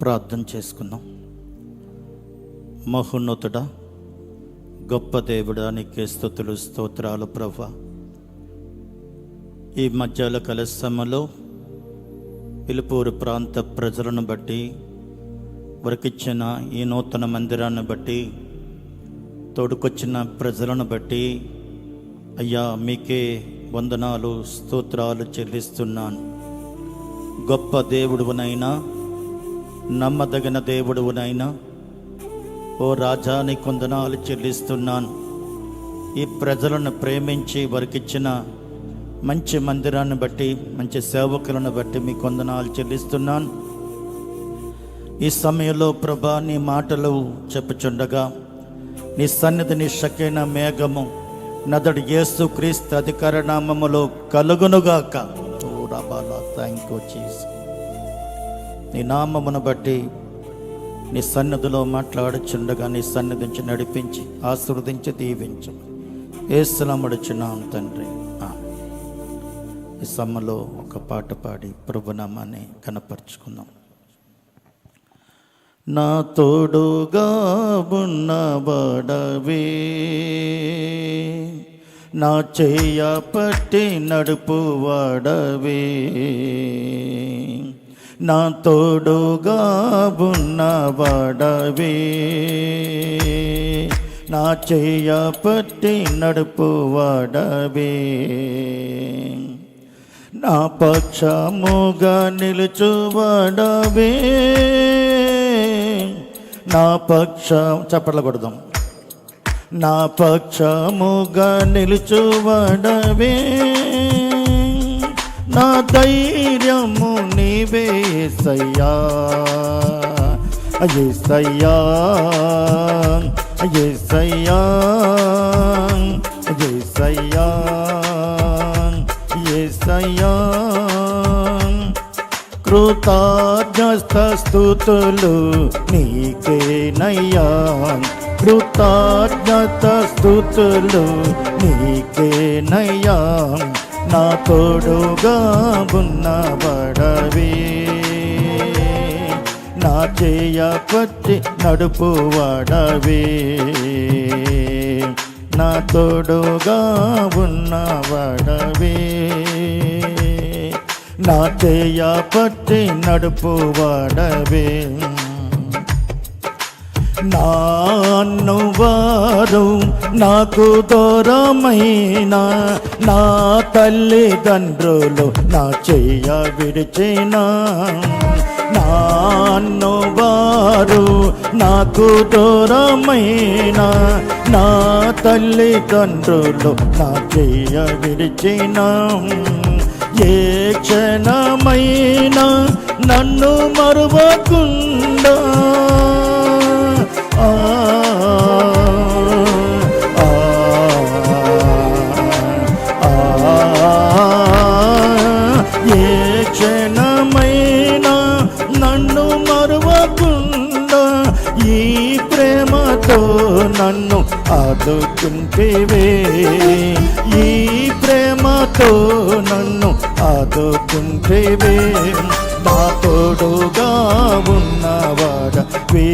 ప్రార్థన చేసుకుందాం. మహోన్నతుడా, గొప్ప దేవుడా, నీకే స్తుతులు స్తోత్రాలు ప్రభువా. ఈ మధ్యాహ్న కలశములో పిలుపూరు ప్రాంత ప్రజలను బట్టి, వరకిచ్చిన ఈ నూతన మందిరాన్ని బట్టి, తోడుకొచ్చిన ప్రజలను బట్టి అయ్యా మీకే వందనాలు స్తోత్రాలు చెల్లిస్తున్నాను. గొప్ప దేవుడునైనా, నమ్మదగిన దేవుడునైనా ఓ రాజా నీకు వందనాలు చెల్లిస్తున్నాను. ఈ ప్రజలను ప్రేమించి వరకిచ్చిన మంచి మందిరాన్ని బట్టి, మంచి సేవకులను బట్టి మీకు వందనాలు చెల్లిస్తున్నాను. ఈ సమయంలో ప్రభా నీ మాటలు చెప్పుచుండగా నీ సన్నిధి నీ శక్తైన మేఘము నదడి యేసు క్రీస్తు అధికార నామములో కలుగునుగాక. Thank you Jesus. నీ నామమును బట్టి నీ సన్నిధిలో మాట్లాడుచుండగా నీ సన్నిధి నుంచి నడిపించి ఆశీర్వదించి దీవించు. యేసునామమున తండ్రి. ఈ సమయంలో ఒక పాట పాడి ప్రభునామాన్ని కనపరుచుకుందాం. నా తోడుగా ఉన్నవాడవే, నా చెయ్య పట్టి నడుపువాడవే, నా తోడుగా ఉన్నవాడవే, నా చెయ్య పట్టి నడుపువాడవే, నా పక్షముగా నిలుచువాడవే, నా చప్పట్లు కొడదాం. నా పక్షముగా నిలుచువాడవే, నా ధైర్యము నీవే యేసయ్యా, యేసయ్యా, యేసయ్యా, యేసయ్యా, యేసయ్యా. కృతజ్ఞతాస్తుతులు నీకేనయ్యా, కృతజ్ఞతాస్తుతులు నీకేనయ్యా, నా తోడుగా ఉన్నవాడవే, నా చెయ్య పట్టి నడుపువాడవే, నా తోడుగా ఉన్నవాడవే, నా చెయ్య పట్టి నడుపువాడవే. నాన్ను వారు నాకు దూరమైన నా తల్లిదండ్రులు నా చెయ్య విడిచిన, నాన్ను వారు నాకు దూరమైన నా తల్లిదండ్రులు నా చెయ్య విడిచిన, ఏ క్షణమైనా నన్ను మరువకుండా ఏ క్షణమైనా నన్ను మరువకుండా ఈ ప్రేమతో నన్ను ఆదుకుంటేవే, ఈ ప్రేమతో నన్ను ఆదుకుంటేవే, నా తోడుగా ఉన్నవాడవే,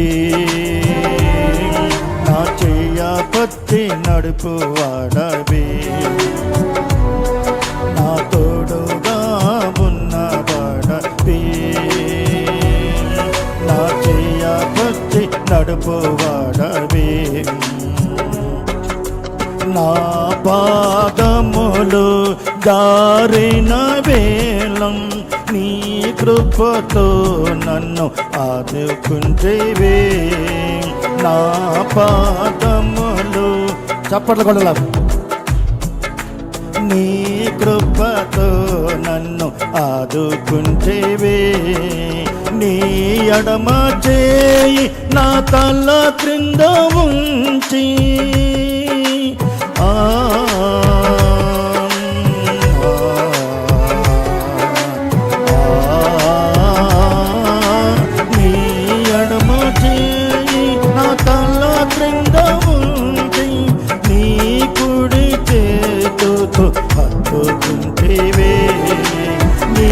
నా చెయ్య పట్టి నడుపువాడవే, నా తోడుగా ఉన్నవాడవే, నా చెయ్య పట్టి నడుపువాడవే. నా పాదములు జారిన వేళం నీ కృపతో నన్ను ఆదుకుంటేవే, నా పాదములు చప్పట్లు కొడలా, నీ కృపతో నన్ను ఆదుకుంటేవే, నీ ఎడమ చేయి నా తల క్రింద ఉంచి నీ ఎడమ చేయి నా తల క్రింద ఉంచి, నీ కుడి చేతుతో హత్తుకుంటేవే, నీ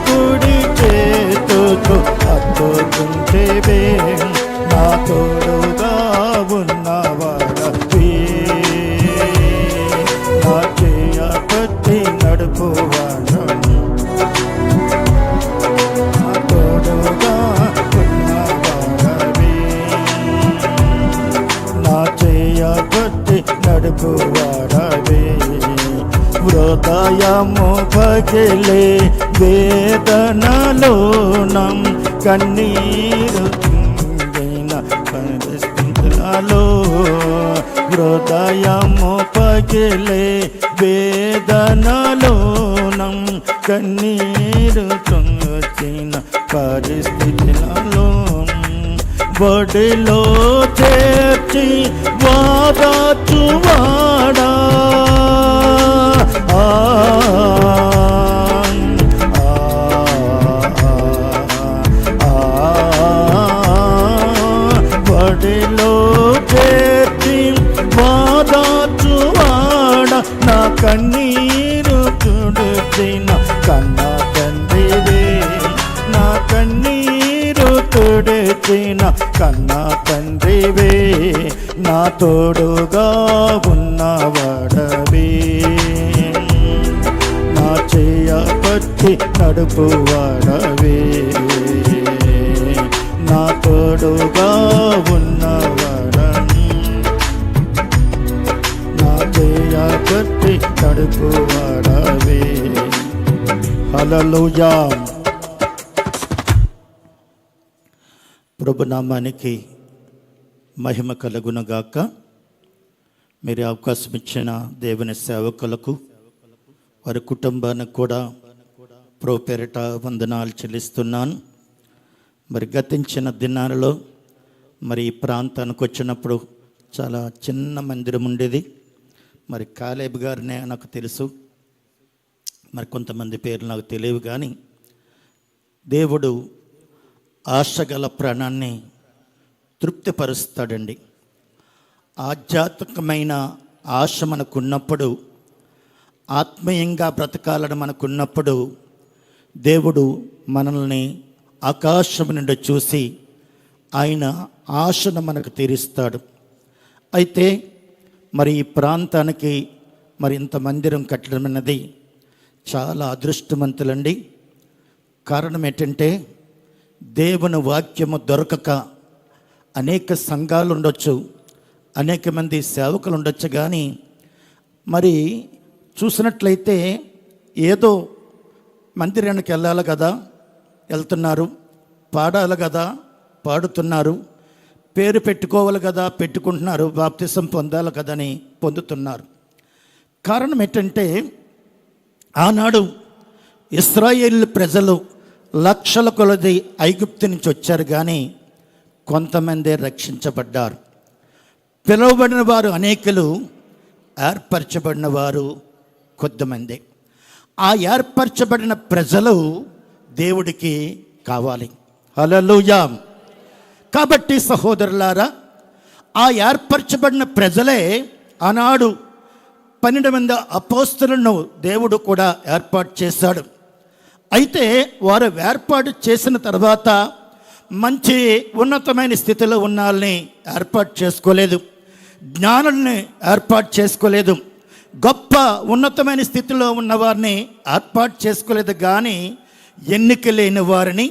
కుడి చేతుతో హత్తుకుంటే పగిలే వేదనలోనం కన్నీరు తుంగిన పరిస్థితులలో హృదయము పగిలే వేదనలోనం కన్నీరు తుంచిన పరిస్థితులలో బడిలో చేర్చి వాదాచువాడా బడిలో చేర్చి వాదాచువాడా నా కన్నీరు తుడిచిన కన్నా తండ్రివే నా కన్నీరు తుడిచిన కన్నా తండ్రివే నా తోడుగా ఉన్నవాడవే నా చేయ పట్టి నడుపువాడవే నా తోడుగా ఉన్నవాడని నా చేయ పట్టి నడుపువాడవే. హల్లెలూయా. ప్రభునామానికి మహిమ కలుగునుగాక. మీరు అవకాశం ఇచ్చిన దేవుని సేవకులకు వారి కుటుంబానికి కూడా పేరిట వందనాలు చెల్లిస్తున్నాను. మరి గతించిన దినాలలో మరి ఈ ప్రాంతానికి వచ్చినప్పుడు చాలా చిన్న మందిరం ఉండేది. మరి కాలేబ్ గారినే నాకు తెలుసు, మరి కొంతమంది పేర్లు నాకు తెలియవు. కానీ దేవుడు ఆశగల ప్రాణాన్ని తృప్తిపరుస్తాడండి. ఆధ్యాత్మికమైన ఆశ మనకున్నప్పుడు, ఆత్మీయంగా బ్రతకాలని మనకున్నప్పుడు దేవుడు మనల్ని ఆకాశం నుండి చూసి ఆయన ఆశను మనకు తీరుస్తాడు. అయితే మరి ఈ ప్రాంతానికి మరి ఇంత మందిరం కట్టడం అన్నది చాలా అదృష్టవంతులండి. కారణం ఏంటంటే దేవుని వాక్యము దొరకక అనేక సంఘాలు ఉండొచ్చు, అనేక మంది సేవకులు ఉండొచ్చు. కానీ మరి చూసినట్లయితే ఏదో మందిరానికి వెళ్ళాలి కదా, వెళ్తున్నారు, పాడాలి కదా, పాడుతున్నారు, పేరు పెట్టుకోవాలి కదా, పెట్టుకుంటున్నారు, బాప్తిసం పొందాలి కదని పొందుతున్నారు. కారణం ఏంటంటే ఆనాడు ఇశ్రాయేలు ప్రజలు లక్షల కొలది ఐగుప్తు నుంచి వచ్చారు, కానీ కొంతమంది రక్షించబడ్డారు. పిలువబడిన వారు అనేకులు, ఏర్పరచబడిన వారు కొద్దిమంది. ఆ ఏర్పరచబడిన ప్రజలు దేవుడికి కావాలి. హల్లెలూయా. కాబట్టి సహోదరులారా, ఆ ఏర్పరచబడిన ప్రజలే ఆనాడు 12 మంది అపోస్తలులను దేవుడు కూడా ఏర్పాటు చేశాడు. అయితే వారు ఏర్పాటు చేసిన తర్వాత మంచి ఉన్నతమైన స్థితిలో ఉన్న వాళ్ళని ఏర్పాటు చేసుకోలేదు, జ్ఞానుల్ని ఏర్పాటు చేసుకోలేదు, గొప్ప ఉన్నతమైన స్థితిలో ఉన్నవారిని ఏర్పాటు చేసుకోలేదు. కానీ ఎన్నిక లేని వారిని,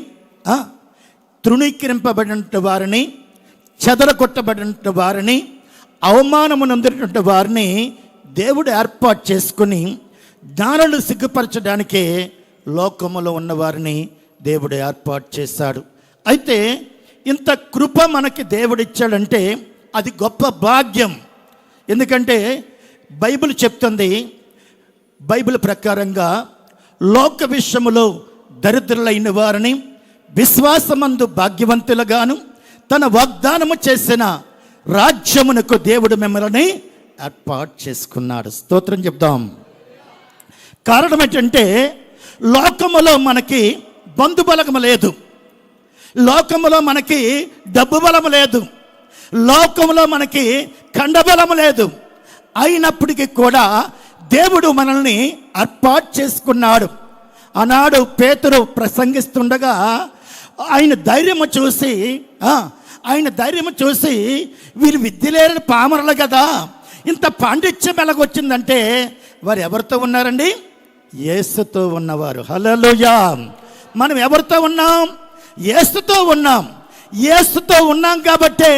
తృణీకరింపబడిన వారిని, చెదరగొట్టబడిన వారిని, అవమానమునందినటువంటి వారిని దేవుడు ఏర్పాటు చేసుకుని జ్ఞానులు సిగ్గుపరచడానికే లోకములో ఉన్నవారిని దేవుడు ఏర్పాటు చేశాడు. అయితే ఇంత కృప మనకి దేవుడు ఇచ్చాడంటే అది గొప్ప భాగ్యం. ఎందుకంటే బైబిల్ చెప్తుంది, బైబిల్ ప్రకారంగా లోక విషయములో దరిద్రులైన వారిని విశ్వాసమందు భాగ్యవంతులుగాను తన వాగ్దానము చేసిన రాజ్యమునకు దేవుడు మిమ్మల్ని ఏర్పాటు చేసుకున్నాడు. స్తోత్రం చెప్దాం. కారణం ఏంటంటే లోకములో మనకి బంధుబలము లేదు, లోకములో మనకి డబ్బు బలము లేదు, లోకములో మనకి ఖండబలము లేదు. అయినప్పటికీ కూడా దేవుడు మనల్ని ఏర్పాటు చేసుకున్నాడు. ఆనాడు పేతురు ప్రసంగిస్తుండగా ఆయన ధైర్యము చూసి వీరు విద్య లేని పామరులు కదా, ఇంత పాండిత్యం ఎలాగొచ్చిందంటే వారు ఎవరితో ఉన్నారండి? యేసుతో ఉన్నవారు. హల్లెలూయా. మనం ఎవరితో ఉన్నాం? యేసుతో ఉన్నాం. యేసుతో ఉన్నాం కాబట్టే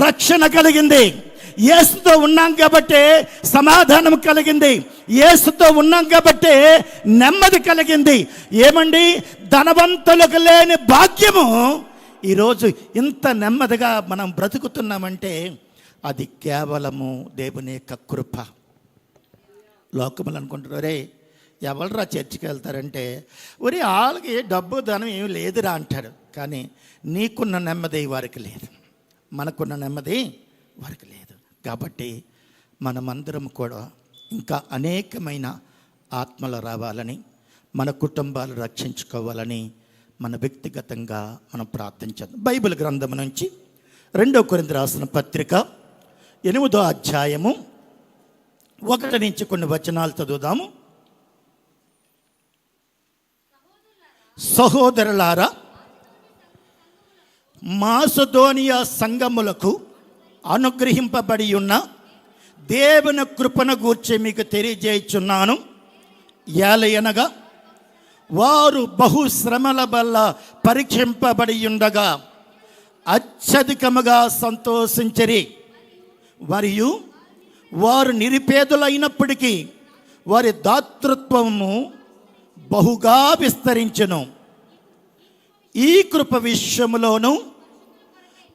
రక్షణ కలిగింది. యేసుతో ఉన్నాం కాబట్టి సమాధానం కలిగింది, యేసుతో ఉన్నాం కాబట్టి నెమ్మది కలిగింది. ఏమండి, ధనవంతులకు లేని భాగ్యము ఈరోజు ఇంత నెమ్మదిగా మనం బ్రతుకుతున్నామంటే అది కేవలము దేవుని యొక్క కృప. లోకములు అనుకుంటున్నారు, రే ఎవరురా చర్చికి వెళ్తారంటే, ఒరే వాళ్ళకి డబ్బు ధనం ఏమి లేదురా అంటాడు. కానీ నీకున్న నెమ్మది వారికి లేదు, మనకున్న నెమ్మది వారికి లేదు. కాబట్టి మనమందరం కూడా ఇంకా అనేకమైన ఆత్మలు రావాలని, మన కుటుంబాలు రక్షించుకోవాలని మన వ్యక్తిగతంగా మనం ప్రార్థించాలి. బైబిల్ గ్రంథం నుంచి 2 కొరింథీ రాసిన పత్రిక 8వ అధ్యాయము 1 నుంచి కొన్ని వచనాలు చదువుదాము. సహోదరులారా, మాసిదోనియా సంఘములకు అనుగ్రహింపబడి ఉన్న దేవుని కృపను గూర్చి మీకు తెలియజేయుచున్నాను. ఏలయనగా వారు బహుశ్రమల వల్ల పరీక్షింపబడి ఉండగా అత్యధికముగా సంతోషించిరి. మరియు వారు నిరుపేదలైనప్పటికీ వారి దాతృత్వము బహుగా విస్తరించెను. ఈ కృప విషయములోను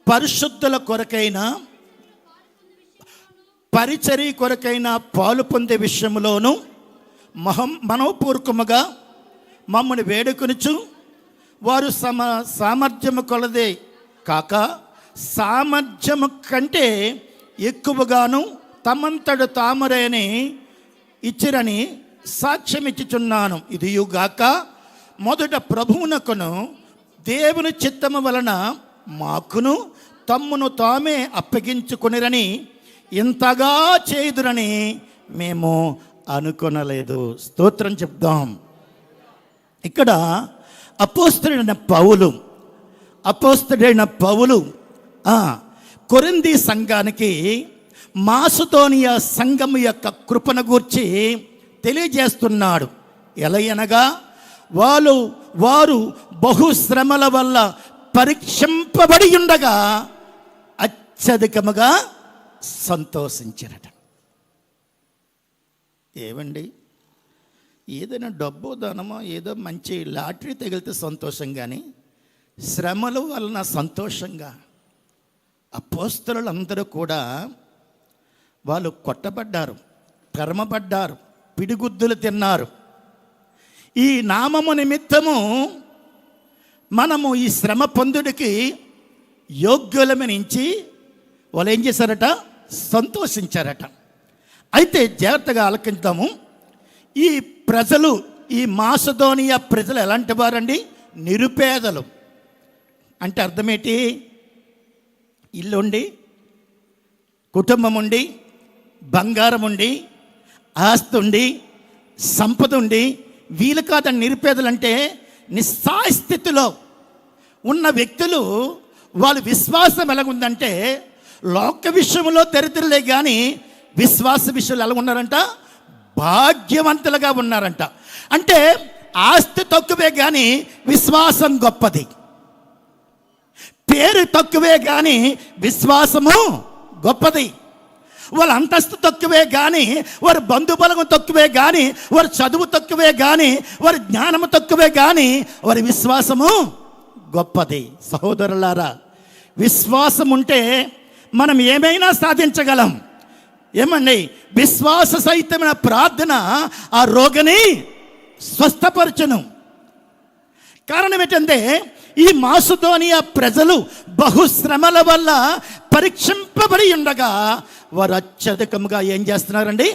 పరిశుద్ధుల కొరకైన పరిచర్య కొరకైన పాలు పొందే విషయములోను మనోపూర్వకముగా మమ్మల్ని వేడుకొనుచు వారు సామర్థ్యము కొలదే కాక సామర్థ్యము కంటే ఎక్కువగాను తమంతడు తామరేని ఇచ్చిరని సాక్ష్యం ఇచ్చుచున్నాను. ఇదియుగాక మొదట ప్రభువునకును దేవుని చిత్తము వలన మాకును తమ్మును తామే అప్పగించుకొనిరని ఇంతగా చేయుదురని మేము అనుకొనలేదు. స్తోత్రం చెప్దాం. ఇక్కడ అపోస్తలుడైన పౌలు కొరింథీ సంఘానికి మాసిదోనియా సంఘము యొక్క కృపను గూర్చి తెలియజేస్తున్నాడు. ఎలయనగా వారు బహుశ్రమల వల్ల పరీక్షింపబడి ఉండగా అత్యధికముగా సంతోషించారట. ఏమండి, ఏదైనా డబ్బు ధనమో ఏదో మంచి లాటరీ తగిలితే సంతోషం, కానీ శ్రమల వలన సంతోషంగా అపోస్తలులందరూ కూడా వాళ్ళు కొట్టబడ్డారు, కర్మపడ్డారు, పిడిగుద్దులు తిన్నారు. ఈ నామము నిమిత్తము మనము ఈ శ్రమ పొందుడికి యోగ్యులమనించి వాళ్ళు ఏం చేశారట? సంతోషించారట. అయితే జాగ్రత్తగా ఆలకిద్దాము. ఈ ప్రజలు, ఈ మాసిదోనియా ప్రజలు ఎలాంటి వారండి? నిరుపేదలు. అంటే అర్థమేంటి? ఇల్లు ఉండి, కుటుంబం ఉండి, బంగారం ఉండి, ఆస్తి ఉండి, సంపద ఉండి, వీలు కాదని నిరుపేదలు. అంటే నిస్సాయ స్థితిలో ఉన్న వ్యక్తులు. వాళ్ళ విశ్వాసం ఎలాగుందంటే లోక విషయంలో దరిద్రులే కానీ విశ్వాస విషయంలో ఎలా ఉన్నారంట? భాగ్యవంతులుగా ఉన్నారంట. అంటే ఆస్తి తక్కువే కానీ విశ్వాసం గొప్పది, పేరు తక్కువే కానీ విశ్వాసము గొప్పది. వాళ్ళ అంతస్తు తక్కువే కానీ, వారి బంధుబలగం తక్కువే కానీ, వారి చదువు తక్కువే కానీ, వారి జ్ఞానము తక్కువే కానీ వారి విశ్వాసము గొప్పది. సహోదరులారా, విశ్వాసం ఉంటే మనం ఏమైనా సాధించగలం. ఏమండి, విశ్వాస సహితమైన ప్రార్థన ఆ రోగిని స్వస్థపరచును. కారణం ఏంటంటే ఈ మాసిదోనియా ప్రజలు బహుశ్రమల వల్ల పరీక్షింపబడి ఉండగా వారు అత్యధికంగా ఏం చేస్తున్నారండి?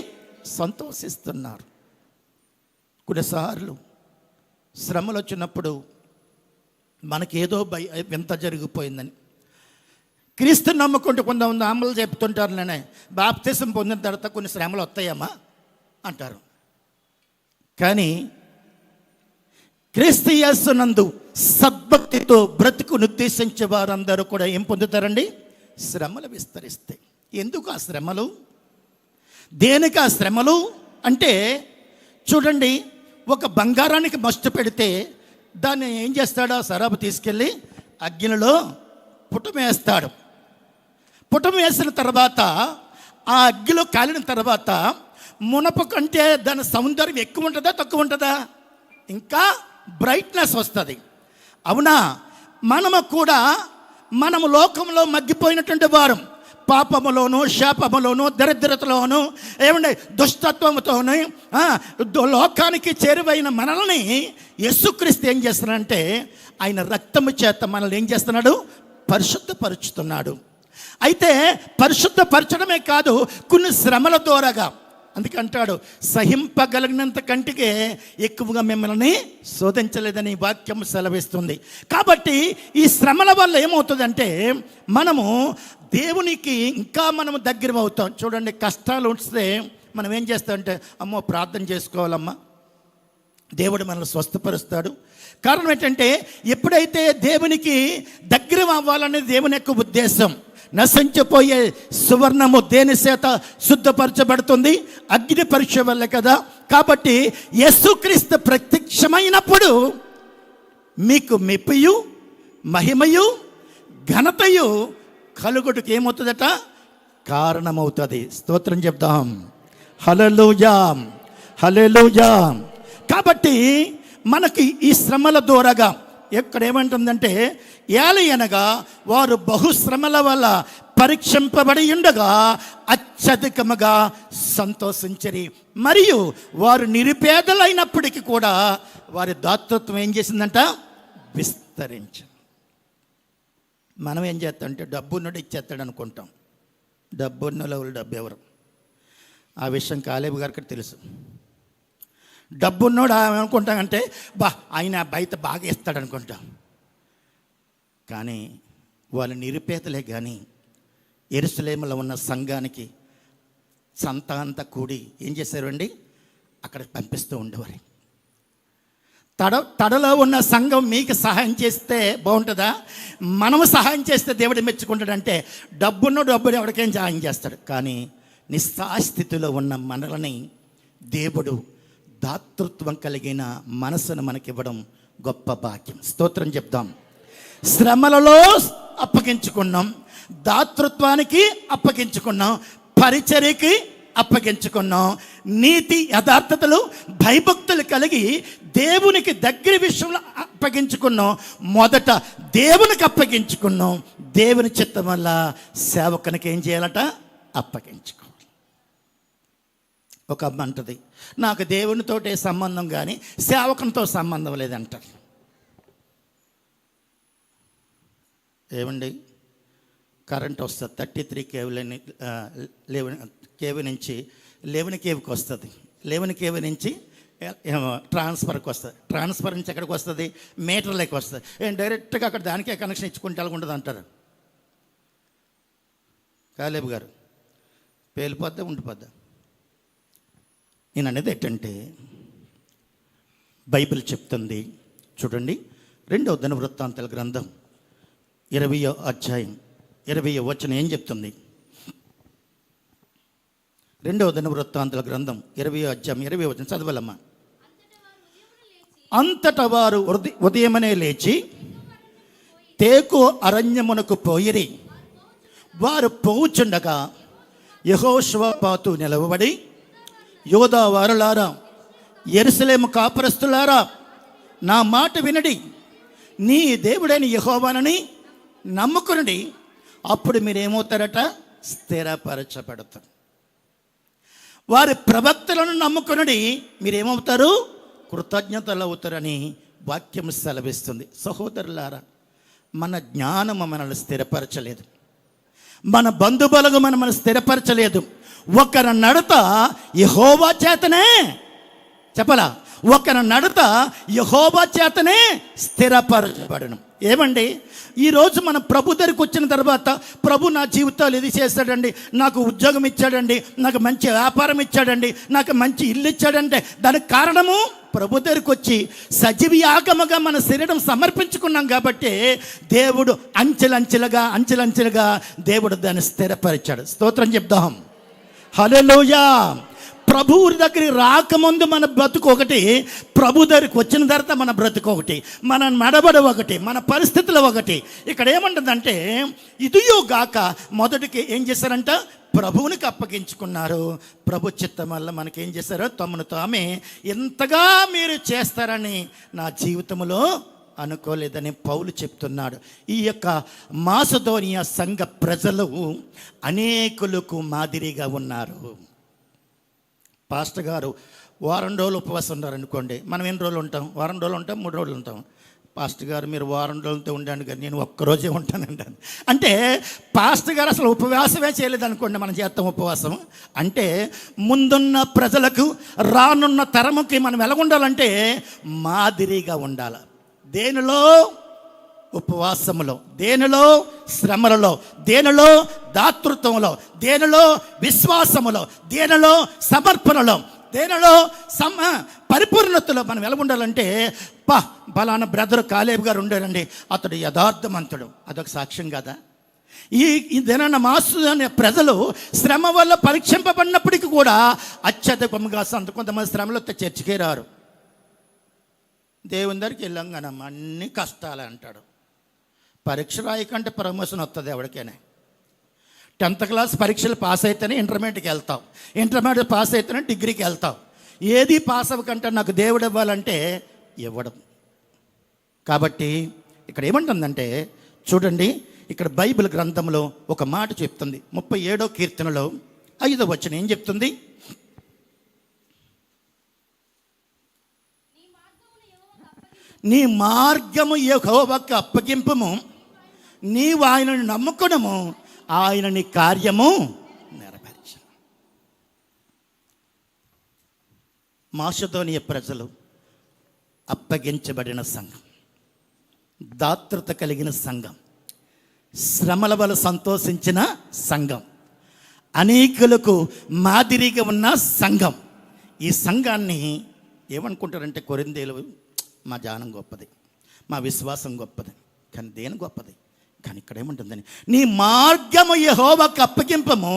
సంతోషిస్తున్నారు. కొన్నిసార్లు శ్రమలు వచ్చినప్పుడు మనకేదో వింత జరిగిపోయిందని క్రీస్తు నమ్ముకుంటూ కొంతమంది ఆమెలు చెప్తుంటారు, నేనే బాప్తిసం పొందిన తర్వాత కొన్ని శ్రమలు వస్తాయమ్మా అంటారు. కానీ క్రీస్తు యేసునందు సద్భక్తితో బ్రతుకును ఉద్దేశించే వారందరూ కూడా ఏం పొందుతారండి? శ్రమలు విస్తరిస్తాయి. ఎందుకు ఆ శ్రమలు? దేనికి ఆ శ్రమలు అంటే, చూడండి, ఒక బంగారానికి మస్టు పెడితే దాన్ని ఏం చేస్తాడో సరాబు తీసుకెళ్ళి అగ్నిలో పుటం వేస్తాడు. పుటం వేసిన తర్వాత ఆ అగ్గిలో కాలిన తర్వాత మునప కంటే దాని సౌందర్యం ఎక్కువ ఉంటుందా తక్కువ ఉంటుందా? ఇంకా బ్రైట్నెస్ వస్తుంది. అవునా? మనము లోకంలో మగ్గిపోయినటువంటి వారం, పాపములోను శాపములోను దరిద్రతలోను ఏమండి దుష్టత్వముతోను లోకానికి చేరువైన మనల్ని యేసుక్రీస్తు ఏం చేస్తున్నాడంటే ఆయన రక్తము చేత మనల్ని ఏం చేస్తున్నాడు? పరిశుద్ధపరుచుతున్నాడు. అయితే పరిశుద్ధపరచడమే కాదు, కొన్ని శ్రమల ద్వారాగా, అందుకే అంటాడు సహింపగలిగినంత కంటికే ఎక్కువగా మిమ్మల్ని శోధించలేదని వాక్యం సెలవిస్తుంది. కాబట్టి ఈ శ్రమల వల్ల ఏమవుతుందంటే మనము దేవునికి ఇంకా మనము దగ్గర అవుతాం. చూడండి, కష్టాలు వస్తే మనం ఏం చేస్తామంటే అమ్మో ప్రార్థన చేసుకోవాలమ్మా, దేవుడు మనల్ని స్వస్థపరుస్తాడు. కారణం ఏంటంటే ఎప్పుడైతే దేవునికి దగ్గర అవ్వాలనేది దేవుని యొక్క ఉద్దేశం. నశించిపోయే సువర్ణము దేని చేత శుద్ధపరచబడుతుంది? అగ్ని పరీక్ష వల్ల కదా. కాబట్టి యేసుక్రీస్తు ప్రత్యక్షమైనప్పుడు మీకు మెప్పియు మహిమయు ఘనతయు కలుగుటకు ఏమవుతుందట? కారణమవుతుంది. స్తోత్రం చెప్దాం. హల్లెలూయా, హల్లెలూయా. కాబట్టి మనకి ఈ శ్రమల ద్వారాగా ఎక్కడ ఏమంటుందంటే ఏలయనగా వారు బహుశ్రమల వల్ల పరీక్షింపబడి ఉండగా అత్యధికముగా సంతోషించరి, మరియు వారు నిరుపేదలైనప్పటికీ కూడా వారి దాతృత్వం ఏం చేసిందంట? విస్తరించ. మనం ఏం చేస్తామంటే డబ్బున్నోడు ఇచ్చేస్తాడు అనుకుంటాం. డబ్బున్నోళ్ళు డబ్బు ఎవరు? ఆ విషయం కాలేబు గారికి తెలుసు. డబ్బున్నోడు అనుకుంటామంటే ఆయన బయట బాగా ఇస్తాడు అనుకుంటాం. కానీ వాళ్ళు నిరుపేదలే. కానీ యెరూషలేములో ఉన్న సంఘానికి సంత అంతా కూడి ఏం చేశారు అండి? అక్కడ పంపిస్తూ ఉండేవారు. తడలో ఉన్న సంఘం మీకు సహాయం చేస్తే బాగుంటుందా? మనము సహాయం చేస్తే దేవుడు మెచ్చుకుంటాడంటే డబ్బున్నోడు ఎవరికేం సహాయం చేస్తాడు. కానీ నిస్సాస్థితిలో ఉన్న మనల్ని దేవుడు దాతృత్వం కలిగిన మనసును మనకివ్వడం గొప్ప భాగ్యం. స్తోత్రం చెప్దాం. శ్రమలలో అప్పగించుకున్నాం, దాతృత్వానికి అప్పగించుకున్నాం, పరిచర్యకి అప్పగించుకున్నాం, నీతి యథార్థతలు భయభక్తులు కలిగి దేవునికి దగ్గర విషయంలో అప్పగించుకున్నాం. మొదట దేవునికి అప్పగించుకున్నాం. దేవుని చిత్తం వల్ల సేవకునికి ఏం చేయాలట? అప్పగించుకో. ఒక అమ్మ అంటది, నాకు దేవునితోటే సంబంధం కానీ సేవకునితో సంబంధం లేదంటారు. ఏమండి, కరెంట్ వస్తుంది 33 కేవీ నుంచి 11 కేవీకి వస్తుంది. 11 కేవీ నుంచి ట్రాన్స్ఫర్కి వస్తుంది. ట్రాన్స్ఫర్ నుంచి ఎక్కడికి వస్తుంది? మీటర్లోకి వస్తుంది. డైరెక్ట్గా అక్కడ దానికే కనెక్షన్ ఇచ్చుకుంటే వెళ్ళకుండా అంటారు. కాలేబు గారు పేలిపోద్దా ఉండిపోద్దా? నేను అనేది ఏంటంటే బైబిల్ చెప్తుంది. చూడండి, 2వ దినవృత్తాంతాల గ్రంథం 20వ అధ్యాయం 20వ వచనం ఏం చెప్తుంది? 2వ దినవృత్తాంతాల గ్రంథం 20వ అధ్యాయం 20వ వచనం చదవాలమ్మా. అంతటా వారు ఉదయమనే లేచి తేకు అరణ్యమునకు పోయిరి. వారు పోవుచుండగా యెహోషువపాతు నిలవబడి, యోధా వారులారా, యెరూషలేము కాపురస్తులారా, నా మాట వినడి. నీ దేవుడైన యెహోవానని నమ్ముకునండి. అప్పుడు మీరేమవుతారట? స్థిరపరచబడతారు. వారి ప్రవక్తలను నమ్ముకునండి, మీరేమవుతారు? కృతజ్ఞతలు అవుతారని వాక్యం సెలవిస్తుంది. సహోదరులారా, మన జ్ఞానము మనల్ని స్థిరపరచలేదు, మన బంధుబలగు మనల్ని స్థిరపరచలేదు. ఒకరి నడత యెహోవా చేతనే, చెప్పలా, ఒకరి నడత యెహోవా చేతనే స్థిరపరచబడను. ఏమండి, ఈరోజు మనం ప్రభు దగ్గరికి వచ్చిన తర్వాత, ప్రభు నా జీవితాలు ఇది చేశాడండి, నాకు ఉద్యోగం ఇచ్చాడండి, నాకు మంచి వ్యాపారం ఇచ్చాడండి, నాకు మంచి ఇల్లు ఇచ్చాడంటే దానికి కారణము ప్రభు దగ్గరికి వచ్చి సజీవ యాగముగా మన శరీరం సమర్పించుకున్నాం. కాబట్టి దేవుడు అంచెలంచెలుగా దేవుడు దాన్ని స్థిరపరిచాడు. స్తోత్రం చెప్దాం. హల్లెలూయా. ప్రభువు దగ్గరికి రాకముందు మన బ్రతుకు ఒకటి, ప్రభు దగ్గరికి వచ్చిన తర్వాత మన బ్రతుకు ఒకటి, మన నడబడి ఒకటి, మన పరిస్థితులు ఒకటి. ఇక్కడ ఏమంటుందంటే ఇదియో గాక మొదటికి ఏం చేశారంట? ప్రభువునికి అప్పగించుకున్నారు. ప్రభు చిత్తం వల్ల మనకేం చేశారో తమను తామే ఎంతగా మీరు చేస్తారని నా జీవితంలో అనుకోలేదని పౌలు చెప్తున్నాడు. ఈ యొక్క మాసిదోనియా సంఘ ప్రజలు అనేకులకు మాదిరిగా ఉన్నారు. పాస్టర్ గారు వారం రోజులు ఉపవాసం ఉన్నారనుకోండి, మనం ఎన్ని రోజులు ఉంటాం? వారం రోజులు ఉంటాం, 3 రోజులు ఉంటాం. పాస్టర్ గారు మీరు వారం రోజులతో ఉండండి కానీ నేను ఒక్కరోజే ఉంటానండి. అంటే పాస్టర్ గారు అసలు ఉపవాసమే చేయలేదనుకోండి, మనం చేస్తాం ఉపవాసం. అంటే ముందున్న ప్రజలకు, రానున్న తరముకి మనం ఎలా ఉండాలంటే మాదిరిగా ఉండాలి. దేనిలో? ఉపవాసములో, దేనిలో? శ్రమలలో, దేనిలో? దాతృత్వంలో, దేనిలో? విశ్వాసములో, దేనిలో? సమర్పణలో, దేనిలో? పరిపూర్ణతలో మనం ఎలా ఉండాలంటే, బలానా బ్రదర్ కాలేబ్ గారు ఉండారండి, అతడు యథార్థవంతుడు. అదొక సాక్ష్యం కదా. ఈ దినాన మాసిదోనియా ప్రజలు శ్రమ వల్ల పరీక్షింపబడినప్పటికీ కూడా అత్యధికంగా కొంతమంది శ్రమలో చర్చికే రారు. దేవుని దగ్గరికి వెళ్ళంగానమ్మ అన్ని కష్టాలే అంటాడు. పరీక్ష రాయకంటే ప్రమోషన్ వస్తుంది ఎవరికైనా. 10th క్లాస్ పరీక్షలు పాస్ అయితేనే ఇంటర్మీడియట్కి వెళ్తాం, ఇంటర్మీడియట్ పాస్ అయితేనే డిగ్రీకి వెళ్తాం. ఏది పాస్ అవ్వకంటే నాకు దేవుడు ఇవ్వాలంటే ఇవ్వడం. కాబట్టి ఇక్కడ ఏమంటుందంటే చూడండి, ఇక్కడ బైబిల్ గ్రంథంలో ఒక మాట చెప్తుంది. 37వ కీర్తనలో 5వ వచనం ఏం చెప్తుంది? నీ మార్గము యెహోవాకు అప్పగింపుము, నీవు ఆయనను నమ్ముకునము, ఆయన నీ కార్యము నెరవేర్చు. మాసిదోనియా ప్రజలు అప్పగించబడిన సంఘం, దాతృత కలిగిన సంఘం, శ్రమల వల్ల సంతోషించిన సంఘం, అనేకులకు మాదిరిగా ఉన్న సంఘం. ఈ సంఘాన్ని ఏమనుకుంటారంటే కొరింథీయులు, మా జ్ఞానం గొప్పది, మా విశ్వాసం గొప్పది, కానీ దేని గొప్పది? కానీ ఇక్కడ ఏముంటుందని, నీ మార్గము యెహోవాకు అప్పగింపము,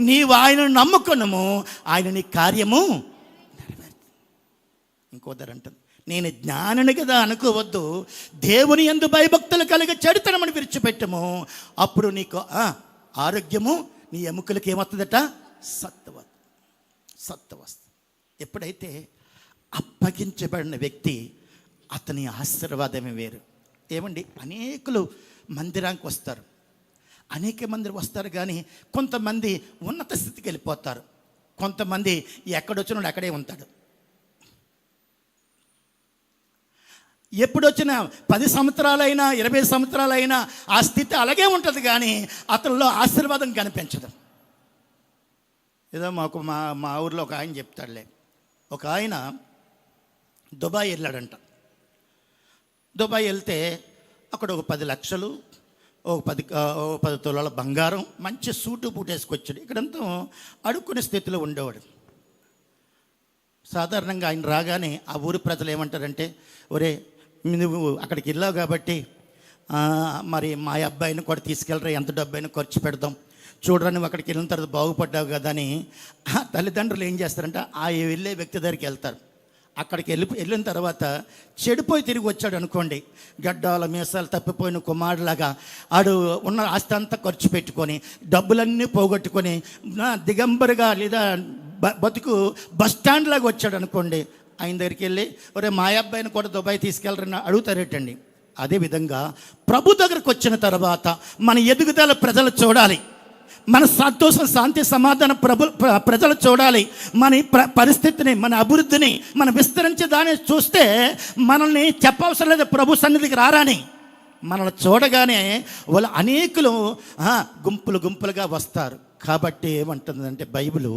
నీవు ఆయనను నమ్ముకునము, ఆయన నీ కార్యము నెరవేర్చు. ఇంకోదరు అంటుంది, నేను జ్ఞానిని కదా అనుకోవద్దు, దేవుని యందు భయభక్తులు కలిగి చెడుతనమని విడిచిపెట్టము, అప్పుడు నీకు ఆరోగ్యము, నీ ఎముకలకి ఏమవుతుందట? సత్తు వస్తుంది. ఎప్పుడైతే అప్పగించబడిన వ్యక్తి, అతని ఆశీర్వాదమే వేరు. ఏమండి, అనేకులు మందిరానికి వస్తారు, అనేక మంది వస్తారు, కానీ కొంతమంది ఉన్నత స్థితికి వెళ్ళిపోతారు, కొంతమంది ఎక్కడొచ్చినాడు అక్కడే ఉంటాడు. ఎప్పుడొచ్చినా 10 సంవత్సరాలైనా 20 సంవత్సరాలైనా ఆ స్థితి అలాగే ఉంటుంది, కానీ అతనిలో ఆశీర్వాదం కనిపించదు. ఏదో మా ఊర్లో ఒక ఆయన చెప్తాడులే, ఒక ఆయన దుబాయ్ వెళ్ళాడంట. దుబాయ్ వెళ్తే అక్కడ ఒక 10 లక్షలు, ఒక 10 తులాల బంగారం, మంచి సూటు బూట్ వేసుకొచ్చాడు. ఇక్కడంతా అడుక్కునే స్థితిలో ఉండేవాడు. సాధారణంగా ఆయన రాగానే ఆ ఊరి ప్రజలు ఏమంటారంటే, ఒరే నువ్వు అక్కడికి వెళ్ళావు కాబట్టి మరి మా అబ్బాయిని కూడా తీసుకెళ్ళరా, ఎంత డబ్బైనా ఖర్చు పెడదాం, చూడరా నువ్వు అక్కడికి వెళ్ళిన తర్వాత బాగుపడ్డావు కదా అని తల్లిదండ్రులు ఏం చేస్తారంటే ఆ వెళ్ళే వ్యక్తి దగ్గరికి వెళ్తారు. అక్కడికి వెళ్ళిన తర్వాత చెడిపోయి తిరిగి వచ్చాడు అనుకోండి, గడ్డాల మీసాలు తప్పిపోయిన కుమారులాగా ఆడు ఉన్న ఆస్తి అంతా ఖర్చు పెట్టుకొని డబ్బులన్నీ పోగొట్టుకొని దిగంబరిగా లేదా బతుకు బస్ స్టాండ్ లాగా వచ్చాడు అనుకోండి, ఆయన దగ్గరికి వెళ్ళి ఒరే మా అబ్బాయిని కూడా దుబాయ్ తీసుకెళ్ళరని అడుగుతారేటండి. అదేవిధంగా ప్రభు దగ్గరకు వచ్చిన తర్వాత మన ఎదుగుదల ప్రజలు చూడాలి, మన సంతోషం, శాంతి, సమాధానం ప్రజలు చూడాలి. మన పరిస్థితిని, మన అభివృద్ధిని, మన విస్తరించే దాన్ని చూస్తే మనల్ని చెప్పవసరం లేదు ప్రభు సన్నిధికి రారాని. మనల్ని చూడగానే వాళ్ళు అనేకులు గుంపులుగా వస్తారు. కాబట్టి ఏమంటుందంటే బైబిలు,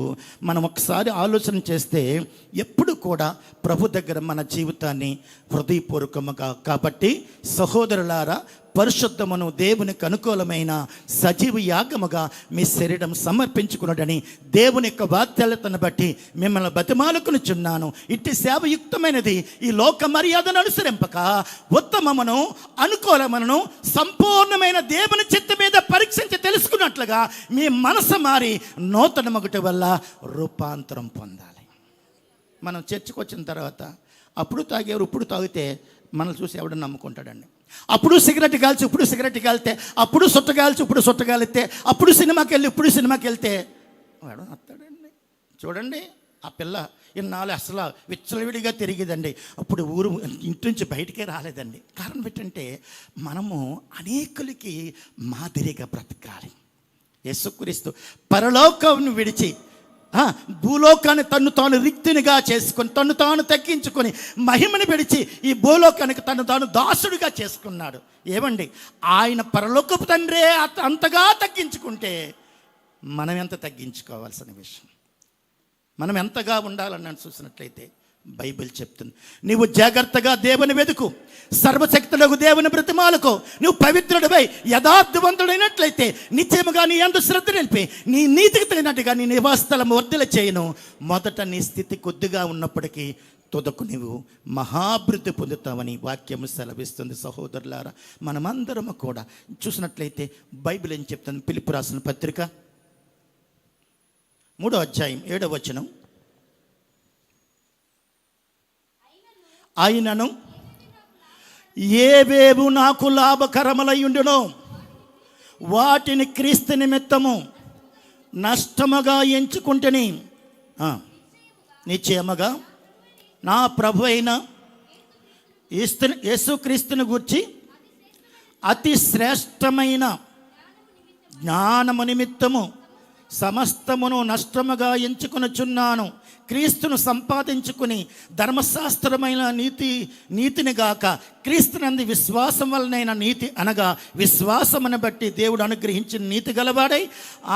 మనం ఒకసారి ఆలోచన చేస్తే ఎప్పుడు కూడా ప్రభు దగ్గర మన జీవితాన్ని హృదయపూర్వకముగా, కాబట్టి సహోదరులారా, పరిశుద్ధమును దేవునికి అనుకూలమైన సజీవ యాగముగా మీ శరీరం సమర్పించుకున్నాడని దేవుని యొక్క వాత్సల్యతను బట్టి మిమ్మల్ని బతిమాలుకునిచున్నాను. ఇట్టి సేవయుక్తమైనది ఈ లోక మర్యాదను అనుసరింపక ఉత్తమమును అనుకూలమును సంపూర్ణమైన దేవుని చిత్త మీద పరీక్షించి తెలుసుకున్నట్లుగా మీ మనసు మారి నూతన మగుట వల్ల రూపాంతరం పొందాలి. మనం చర్చకు వచ్చిన తర్వాత అప్పుడు తాగేవారు ఇప్పుడు తాగితే మనల్ని చూసి ఎవడన్నా నమ్ముకుంటాడండి. అప్పుడు సిగరెట్ కాల్చి ఇప్పుడు సిగరెట్ కాలితే, అప్పుడు సుట్ట కాల్చి ఇప్పుడు సుట్ట కాలితే, అప్పుడు సినిమాకి వెళ్ళి ఇప్పుడు సినిమాకి వెళ్తే వాడు వస్తాడండి. చూడండి, ఆ పిల్ల ఇన్నాళ్ళు అసలు విచ్చలవిడిగా తిరిగిదండి. అప్పుడు ఇంటి నుంచి బయటికే రాలేదండి. కారణం ఏంటంటే మనము అనేకులకి మాదిరిగా బ్రతకాలి. యేసుక్రీస్తు పరలోకాన్ని విడిచి భూలోకాన్ని తను తాను రిక్తినిగా చేసుకొని తను తాను తగ్గించుకొని మహిమని విడిచి ఈ భూలోకానికి తను తాను దాసుడిగా చేసుకున్నాడు. ఏమండి, ఆయన పరలోకపు తండ్రే అంతగా తగ్గించుకుంటే మనం ఎంత తగ్గించుకోవాల్సిన విషయం. మనం ఎంతగా ఉండాలని చూసినట్లయితే బైబిల్ చెప్తుంది, నీవు జాగ్రత్తగా దేవుని వెతుకు, సర్వశక్తులకు దేవుని బ్రతిమాలకు, నువ్వు పవిత్రుడిపై యథార్థవంతుడైనట్లయితే నిత్యముగా నీ యందు శ్రద్ధ నిలిపి నీ నీతికి తగినట్టుగా నీ నివాసస్థలము వర్ధల చేయను. మొదట నీ స్థితి కొద్దిగా ఉన్నప్పటికీ తుదకు నీవు మహాభివృద్ధి పొందుతావని వాక్యము సెలవిస్తుంది. సహోదరులారా, మనమందరము కూడా చూసినట్లయితే బైబిల్ ఏం చెప్తుంది? ఫిలిప్పీ రాసిన పత్రిక 3వ అధ్యాయం 7వ వచనం, అయినను ఏవేవు నాకు లాభకరములయుండునో వాటిని క్రీస్తు నిమిత్తము నష్టముగా ఎంచుకుంటుని నిశ్చయముగా నా ప్రభు అయిన యేసుక్రీస్తుని గూర్చి అతి శ్రేష్టమైన జ్ఞానము నిమిత్తము సమస్తమును నష్టముగా ఎంచుకొనుచున్నాను. క్రీస్తును సంపాదించుకుని ధర్మశాస్త్రమైన నీతిని గాక క్రీస్తునందు విశ్వాసం వలనైన నీతి అనగా విశ్వాసమును బట్టి దేవుడు అనుగ్రహించిన నీతి గలవాడై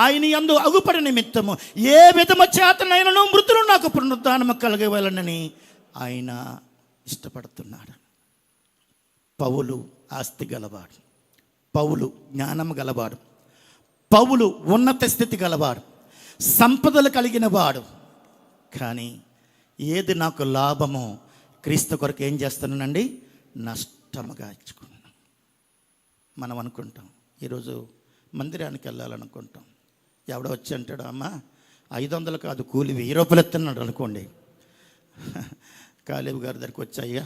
ఆయన యందు అగుపడి నిమిత్తము ఏ విధము చేతనైనను మృతులు నాకు పునరుద్ధానము కలగవలనని ఆయన ఇష్టపడుతున్నాడు. పౌలు ఆస్తి గలవాడు, పౌలు జ్ఞానము గలవాడు, పౌలు ఉన్నత స్థితి గలవాడు, సంపదలు కలిగిన వాడు. కానీ ఏది నాకు లాభమో క్రీస్తు కొరకు ఏం చేస్తున్నానండి? నష్టముగా ఇచ్చుకున్నాను. మనం అనుకుంటాం, ఈరోజు మందిరానికి వెళ్ళాలనుకుంటాం, ఎవడో వచ్చి అంటాడు, అమ్మ 500 కాదు కూలి 1000 రూపాయలు ఎత్తున్నాడు అనుకోండి. కాలేబు గారి దగ్గరికి వచ్చాయ్యా,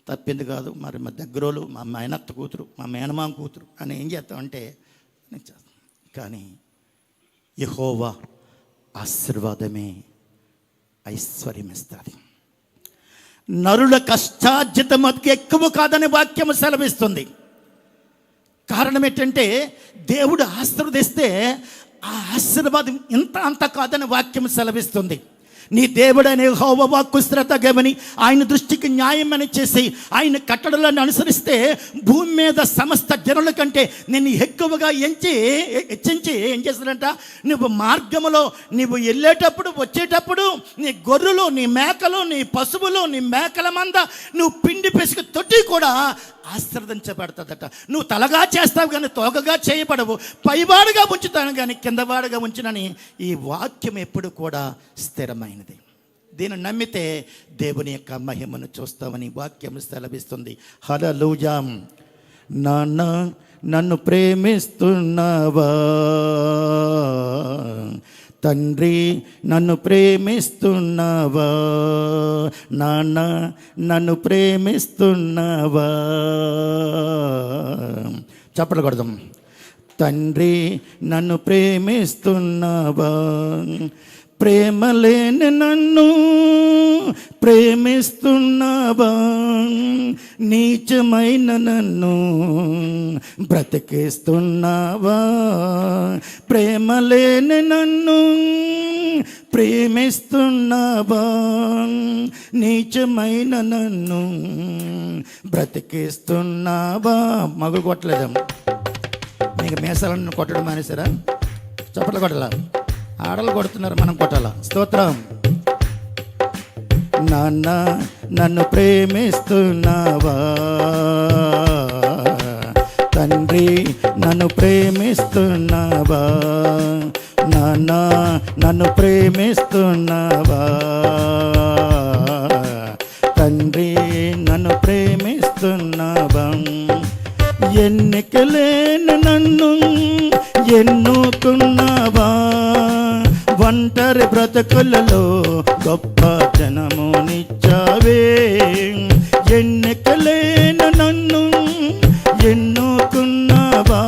తప్పింది కాదు, మరి మా దగ్గరోళ్ళు, మా మేనత్త కూతురు, మా మేనమామ కూతురు అని ఏం చేస్తామంటే నేను చేస్తాను. కానీ యెహోవా ఆశీర్వాదమే ఐశ్వర్యం ఇస్తుంది. నరుల కష్టార్జితం అతికి ఎక్కువ కాదని వాక్యము సెలవిస్తుంది. కారణం ఏంటంటే దేవుడు ఆశీర్వదిస్తే ఆ ఆశీర్వాదం ఇంత అంత కాదని వాక్యం సెలవిస్తుంది. నీ దేవుడనే యెహోవా వాక్కు శ్రద్ధ గమని ఆయన దృష్టికి న్యాయమని చేసి ఆయన కట్టడలను అనుసరిస్తే భూమి మీద సమస్త జనుల కంటే నేను ఎక్కువగా హెచ్చించి ఏం చేస్తాడంట, నువ్వు మార్గములో నువ్వు వెళ్ళేటప్పుడు వచ్చేటప్పుడు నీ గొర్రెలు, నీ మేకలు, నీ పశువులు, నీ మేకల మంద నువ్వు పిండి పెసుకు తొట్టి కూడా ఆశీర్వదించబడుతుందట. నువ్వు తలగా చేస్తావు కానీ తోకగా చేయబడవు, పైవాడుగా ఉంచుతాను కానీ కిందవాడుగా ఉంచునని ఈ వాక్యం ఎప్పుడు కూడా స్థిరమైనది. దీన్ని నమ్మితే దేవుని యొక్క మహిమను చూస్తామని వాక్యం సెలవిస్తుంది. హల్లెలూయా. నాన్న నన్ను ప్రేమిస్తున్నావా, తండ్రి నన్ను ప్రేమిస్తున్నావా, నాన్న నన్ను ప్రేమిస్తున్నావా. చప్పట్లు కొడదాం. తండ్రి నన్ను ప్రేమిస్తున్నావా, ప్రేమ లేని నన్ను ప్రేమిస్తున్నావా, నీచమైన నన్ను బ్రతికిస్తున్నావా, ప్రేమ లేని నన్ను ప్రేమిస్తున్నావా, నీచమైన నన్ను బ్రతికిస్తున్నావా. మగులు కొట్టలేదాం, మీకు మేసాలను కొట్టడం మానేసారా? చప్పట్లు కొట్టాల, ఆడలు కొడుతున్నారు, మనం కొట్టాల. స్తోత్రం. నాన్న నన్ను ప్రేమిస్తున్నావా, తండ్రి నన్ను ప్రేమిస్తున్నావా, నాన్న నన్ను ప్రేమిస్తున్నావా, తండ్రి నన్ను ప్రేమిస్తున్నావా. ఎన్నికలేని నన్ను ఎన్నుకున్నావా, ఒంటరి బ్రతుకులలో గొప్ప జనమునిచ్చావే. ఎన్నికలేని నన్ను ఎన్నుకున్నావా,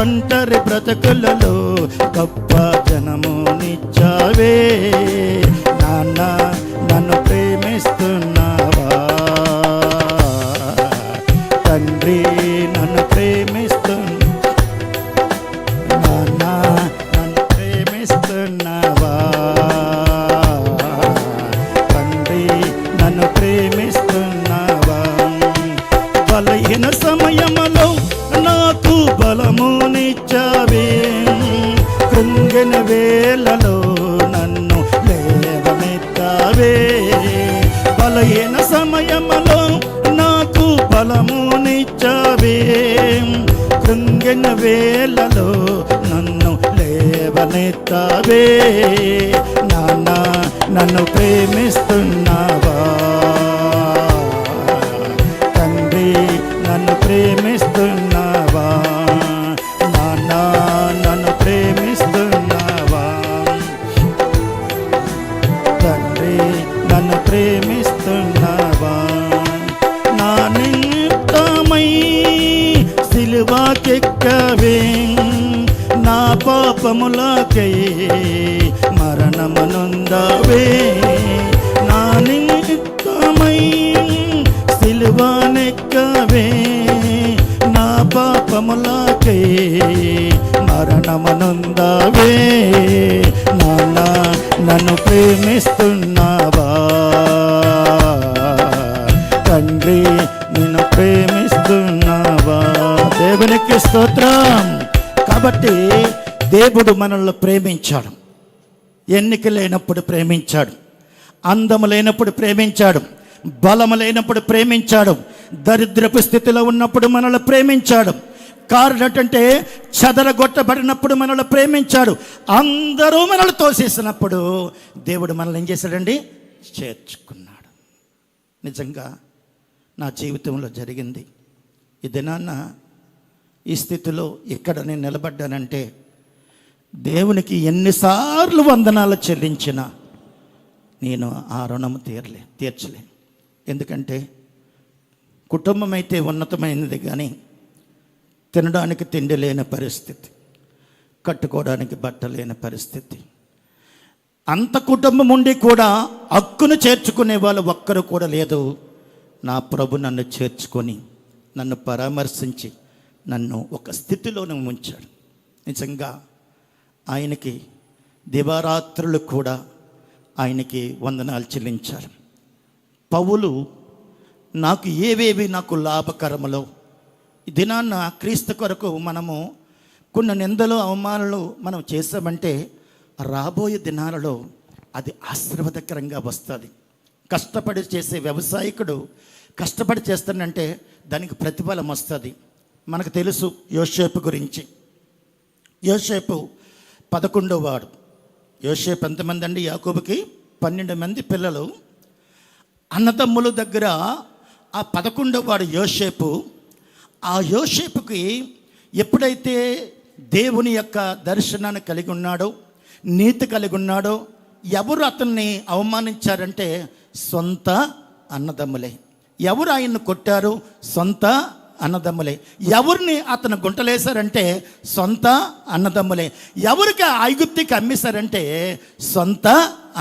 ఒంటరి బ్రతుకులలో గొప్ప జనం తండ్రి నన్ను ప్రేమిస్తున్నా, నాన్న నన్ను ప్రేమిస్తున్నావా, తండ్రి నన్ను ప్రేమిస్తున్నావా. బలహీన సమయములో నాకు బలమునిచ్చావే, కృంగిన వేళలో నన్ను లేవనెత్తావే. బలహీన సమయములో నాకు బలమునిచ్చావే, కృంగిన వేళలో నన్ను లేవనెత్తావే. నాన్న నన్ను ప్రేమిస్తున్నావా, తండ్రి నన్ను ప్రేమిస్తున్నావా, నాన్న నన్ను ప్రేమిస్తున్నావా, తండ్రి నన్ను ప్రేమిస్తున్నావా. నా నిమిత్తమై సిలువకెక్కవే, నా పాపములకై మరణమునొందావే. నా నిమిత్తమై సిలువనెక్కవే, నా పాపములకై మరణమునొందావే. నాన్న నన్ను ప్రేమిస్తున్నావా, తండ్రి నిన్ను ప్రేమిస్తున్నావా. దేవునికి స్తోత్రం. కాబట్టి దేవుడు మనల్ని ప్రేమించాడు. ఎన్నిక లేనప్పుడు ప్రేమించాడు, అందము లేనప్పుడు ప్రేమించాడు, బలము లేనప్పుడు ప్రేమించాడు, దరిద్రపు స్థితిలో ఉన్నప్పుడు మనల్ని ప్రేమించాడు, కారణంటే చెదరగొట్టబడినప్పుడు మనల్ని ప్రేమించాడు, అందరూ మనల్ని తోసేసినప్పుడు దేవుడు మనల్ని ఏం చేశాడండి? చేర్చుకున్నాడు. నిజంగా నా జీవితంలో జరిగింది. ఈ దినాన్న ఈ స్థితిలో ఇక్కడ నేను నిలబడ్డానంటే దేవునికి ఎన్నిసార్లు వందనాలు చెల్లించినా నేను ఆ రుణము తీర్చలేను. ఎందుకంటే కుటుంబం అయితే ఉన్నతమైనది, కానీ తినడానికి తిండి లేని పరిస్థితి, కట్టుకోవడానికి బట్ట లేని పరిస్థితి. అంత కుటుంబం ఉండి కూడా హక్కును చేర్చుకునే వాళ్ళు ఒక్కరు కూడా లేదు. నా ప్రభు నన్ను చేర్చుకొని నన్ను పరామర్శించి నన్ను ఒక స్థితిలోనే ఉంచాడు. నిజంగా ఆయనకి దివారాత్రులు కూడా ఆయనకి వందనాలు చెల్లించారు. పౌలు నాకు ఏవేవి నాకు లాభకరములో, దినాన్న క్రీస్తు కొరకు మనము కొన్ని నిందలు అవమానాలు మనం చేసామంటే రాబోయే దినాలలో అది ఆశీర్వాదకరంగా వస్తుంది. కష్టపడి చేసే వ్యవసాయకుడు కష్టపడి చేస్తానంటే దానికి ప్రతిఫలం వస్తుంది. మనకు తెలుసు యోసేపు గురించి. యోసేపు 11వ వాడు. యోసేపు ఎంతమంది అండి? యాకోబుకి 12 మంది పిల్లలు. అన్నదమ్ముల దగ్గర ఆ 11వ వాడు యోసేపు. ఆ యోసేపుకి ఎప్పుడైతే దేవుని యొక్క దర్శనాన్ని కలిగి ఉన్నాడో, నీతి కలిగి ఉన్నాడో, ఎవరు అతన్ని అవమానించారంటే సొంత అన్నదమ్ములే. ఎవరు ఆయన్ని కొట్టారు? సొంత అన్నదమ్ములే. ఎవరిని అతను గుంటలేశారంటే సొంత అన్నదమ్ములే. ఎవరికి ఐగుప్తికి అమ్మేశారంటే సొంత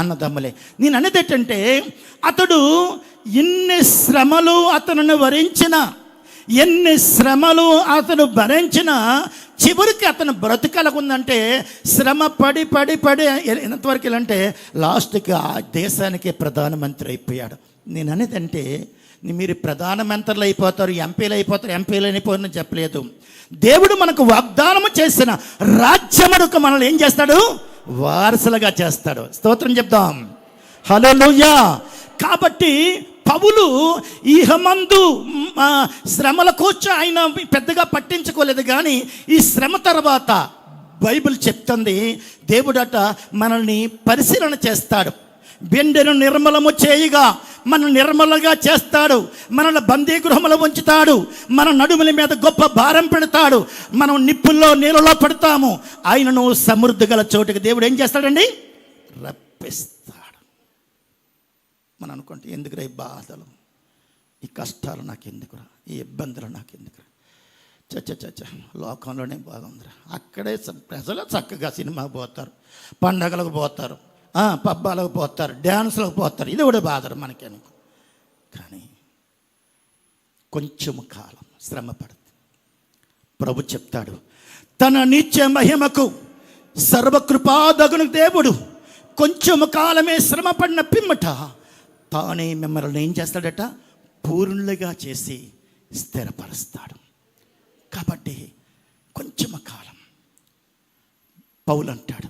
అన్నదమ్ములే. నేను అనేది ఏంటంటే అతడు ఎన్ని శ్రమలు అతను భరించిన, ఎన్ని శ్రమలు అతను భరించిన, చివరికి అతను బ్రతకలకుందంటే శ్రమ పడి పడి పడి ఎంతవరకు వెళ్ళంటే లాస్ట్కి ఆ దేశానికి ప్రధానమంత్రి అయిపోయాడు. నేను అనేది అంటే మీరు ప్రధానమంత్రులు అయిపోతారు, ఎంపీలు అయిపోతారు, ఎంపీలు అయిపోతారని చెప్పలేదు. దేవుడు మనకు వాగ్దానం చేసిన రాజ్యమునకు మనల్ని ఏం చేస్తాడు? వారసులుగా చేస్తాడు. స్తోత్రం చెప్దాం. హల్లెలూయా. కాబట్టి పౌలు ఈహమందు శ్రమల కూర్చో ఆయన పెద్దగా పట్టించుకోలేదు. కానీ ఈ శ్రమ తర్వాత బైబిల్ చెప్తుంది దేవుడట మనల్ని పరిశీలన చేస్తాడు. బెండెను నిర్మలము చేయగా మనం నిర్మలంగా చేస్తాడు. మనల్ని బందీగృహంలో ఉంచుతాడు. మన నడుముల మీద గొప్ప భారం పెడతాడు. మనం నిప్పుల్లో నీళ్ళలో పెడతాము. ఆయనను సమృద్ధి గల చోటుకి దేవుడు ఏం చేస్తాడండి? రప్పిస్తాడు. మనం అనుకుంటే ఎందుకురా ఈ బాధలు, ఈ కష్టాలు నాకు ఎందుకురా, ఈ ఇబ్బందులు నాకు ఎందుకురా, చచ్చ లోకంలోనే బాగుందిరా. అక్కడే ప్రజలు చక్కగా సినిమాకి పోతారు, పండగలకు పోతారు, పబ్బాలకు పోతారు, డ్యాన్సులకు పోతారు. ఇది కూడా బాధరు మనకి అనుకో. కానీ కొంచెం కాలం శ్రమపడదు. ప్రభు చెప్తాడు, తన నిత్య మహిమకు సర్వకృపాదగును దేవుడు కొంచెము కాలమే శ్రమపడిన పిమ్మట తానే మిమ్మల్ని ఏం చేస్తాడట? పూర్ణులుగా చేసి స్థిరపరుస్తాడు. కాబట్టి కొంచెము కాలం. పౌలు అంటాడు,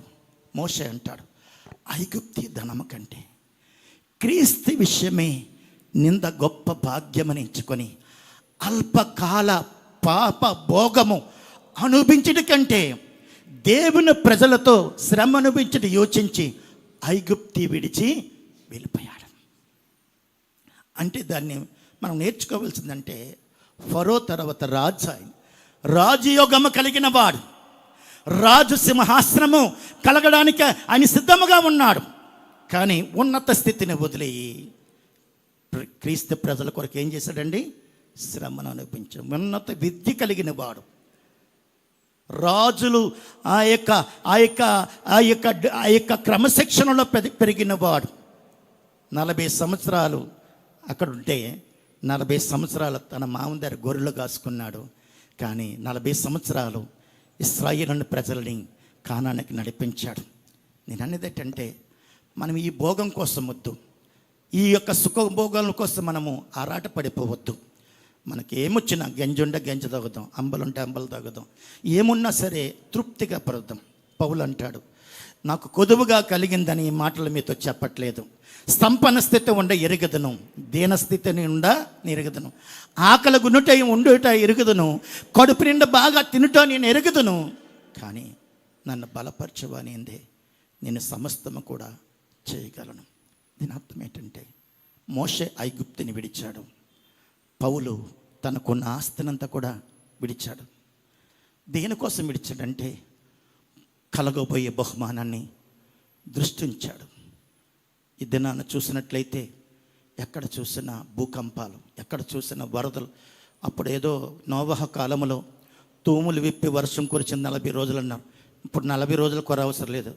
మోషే అంటాడు, ఐగుప్తి ధనము కంటే క్రీస్తు విషయమే నింద గొప్ప భాగ్యమని ఎంచుకొని అల్పకాల పాప భోగము అనుభవించట కంటే దేవుని ప్రజలతో శ్రమ అనుభవించట యోచించి ఐగుప్తి విడిచి వెళ్ళిపోయాడు. అంటే దాన్ని మనం నేర్చుకోవాల్సిందంటే, ఫరో తర్వాత రాజయోగము కలిగిన వాడు, రాజు సింహాసనము కలగడానికి ఆయన సిద్ధముగా ఉన్నాడు. కానీ ఉన్నత స్థితిని వదిలి క్రీస్తు ప్రజల కొరకు ఏం చేశాడండి? శ్రమను అనిపించాడు. ఉన్నత విద్య కలిగిన వాడు, రాజులు ఆ యొక్క క్రమశిక్షణలో పెరిగిన వాడు. 40 సంవత్సరాలు అక్కడ ఉంటే 40 సంవత్సరాలు తన మామ దగ్గర గొర్రెలు కాసుకున్నాడు. కానీ 40 సంవత్సరాలు ఇశ్రాయేలు ప్రజలని కానానికి నడిపించాడు. నేను అనేది ఏంటంటే, మనం ఈ భోగం కోసం వద్దు, ఈ యొక్క సుఖభోగాల కోసం మనము ఆరాట పడిపోవద్దు. మనకి ఏమొచ్చినా గంజుంటే గంజ తాగుదాం, అంబలుంటే అంబలు తాగుదాం, ఏమున్నా సరే తృప్తిగా పడదాం. పౌలు అంటాడు, నాకు కొదువుగా కలిగిందని ఈ మాటలు మీతో చెప్పట్లేదు. సంపన్న స్థితి ఉండ ఎరుగదును, దీనస్థితిని ఉండ ఎరుగుదును, ఆకలి గునుట ఉండుట ఎరుగుదును, కడుపు నిండా బాగా తినుట నేను ఎరుగుదును. కానీ నన్ను బలపరచవనిందే నేను సమస్తము కూడా చేయగలను. దీని అర్థం ఏంటంటే, మోషే ఐగుప్తుని విడిచాడు, పౌలు తనకున్న ఆస్తినంతా కూడా విడిచాడు. దేనికోసం విడిచాడంటే, కలగబోయే బహుమానాన్ని దృష్టించాడు. ఈ దినాన్ని చూసినట్లయితే ఎక్కడ చూసినా భూకంపాలు, ఎక్కడ చూసినా వరదలు. అప్పుడు ఏదో నోవహ కాలంలో తూములు విప్పి వర్షం కురిచింది 40 రోజులు అన్నారు. ఇప్పుడు 40 రోజులు కొర అవసరం లేదు,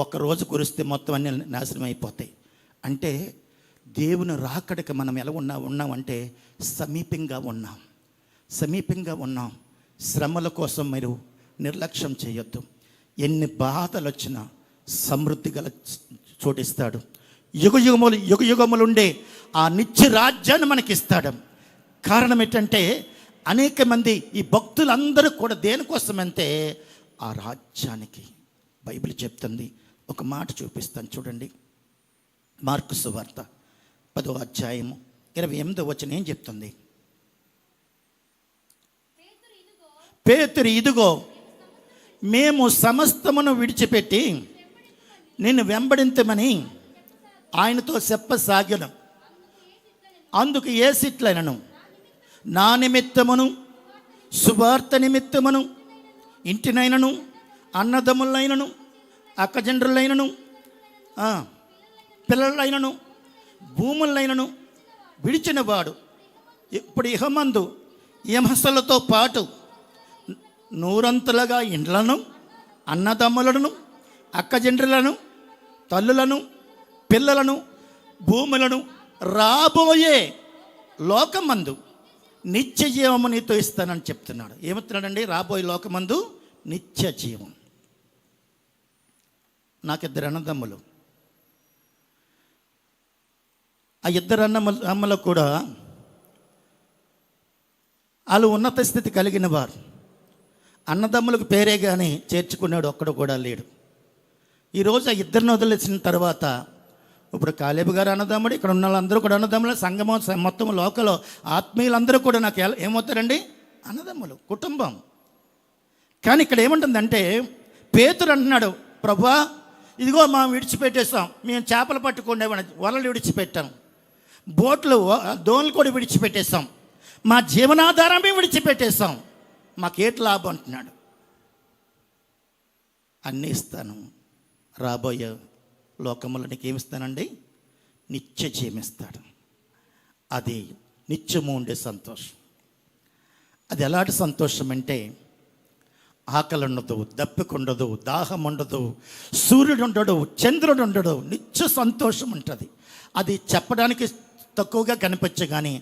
ఒక రోజు కురిస్తే మొత్తం అన్నీ నాశనం అయిపోతాయి. అంటే దేవుని రాకడికి మనం ఎలా ఉన్నామంటే సమీపంగా ఉన్నాం. శ్రమల కోసం మీరు నిర్లక్ష్యం చేయొద్దు. ఎన్ని బాధలు వచ్చినా సమృద్ధి గల చోటిస్తాడు. యుగయుగములు ఉండే ఆ నిత్య రాజ్యాన్ని మనకిస్తాడు. కారణం ఏంటంటే, అనేక మంది ఈ భక్తులందరూ కూడా దేనికోసమంటే ఆ రాజ్యానికి. బైబిల్ చెప్తుంది, ఒక మాట చూపిస్తాను చూడండి. మార్కు సువార్త 10వ అధ్యాయము 28వ వచనం ఏం చెప్తుంది? పేతురు, ఇదిగో మేము సమస్తమును విడిచిపెట్టి నిన్ను వెంబడించమని ఆయనతో చెప్పసాగను. అందుకు యేసిట్లైనను, నా నిమిత్తమును సువార్త నిమిత్తమును ఇంటినైనను అన్నదమ్ములైనను అక్కజండ్రులైనను పిల్లలైనను భూములైనను విడిచిన వాడు ఇప్పుడు ఇహమందు యమహసలతో పాటు 100 ఇండ్లను అన్నదమ్ములను అక్కజండ్రులను తల్లులను పిల్లలను భూములను రాబోయే లోకమందు నిత్య జీవము నీతో ఇస్తానని చెప్తున్నాడు. ఏమవుతున్నాడండి? రాబోయే లోకమందు నిత్య జీవం. నాకు 2 అన్నదమ్ములు. ఆ 2 అమ్మలు కూడా వాళ్ళు ఉన్నత స్థితి కలిగిన వారు. అన్నదమ్ములకు పేరే కానీ చేర్చుకున్నాడు ఒక్కడు కూడా లేడు. ఈరోజు ఆ 2 వదిలేసిన తర్వాత ఇప్పుడు కాలేబు గారు అన్నదమ్ముడు, ఇక్కడ ఉన్న వాళ్ళందరూ కూడా అన్నదమ్ములు, సంగమం మొత్తం లోకలో ఆత్మీయులందరూ కూడా నాకు ఏమవుతారండి? అన్నదమ్ములు, కుటుంబం. కానీ ఇక్కడ ఏముంటుందంటే, పేతురు అంటున్నాడు, ప్రభువా ఇదిగో మేము విడిచిపెట్టేస్తాం, మేము చేపలు పట్టుకునేవాడి వలలు విడిచిపెట్టాం, దోణులు కూడా విడిచిపెట్టేస్తాం, మా జీవనాధారమే విడిచిపెట్టేస్తాం, మాకేటి లాభం అంటున్నాడు. అన్నీ ఇస్తాను, రాబోయే లోకములో నీకు ఏమిస్తానండి? నిత్య జీవిస్తాడు. అది నిత్యము ఉండే సంతోషం. అది ఎలాంటి సంతోషం అంటే, ఆకలి ఉండదు, దప్పిక ఉండదు, దాహం ఉండదు, సూర్యుడు ఉండడు, చంద్రుడు ఉండడు, నిత్య సంతోషం ఉంటుంది. అది చెప్పడానికి తక్కువగా కనిపించే కానీ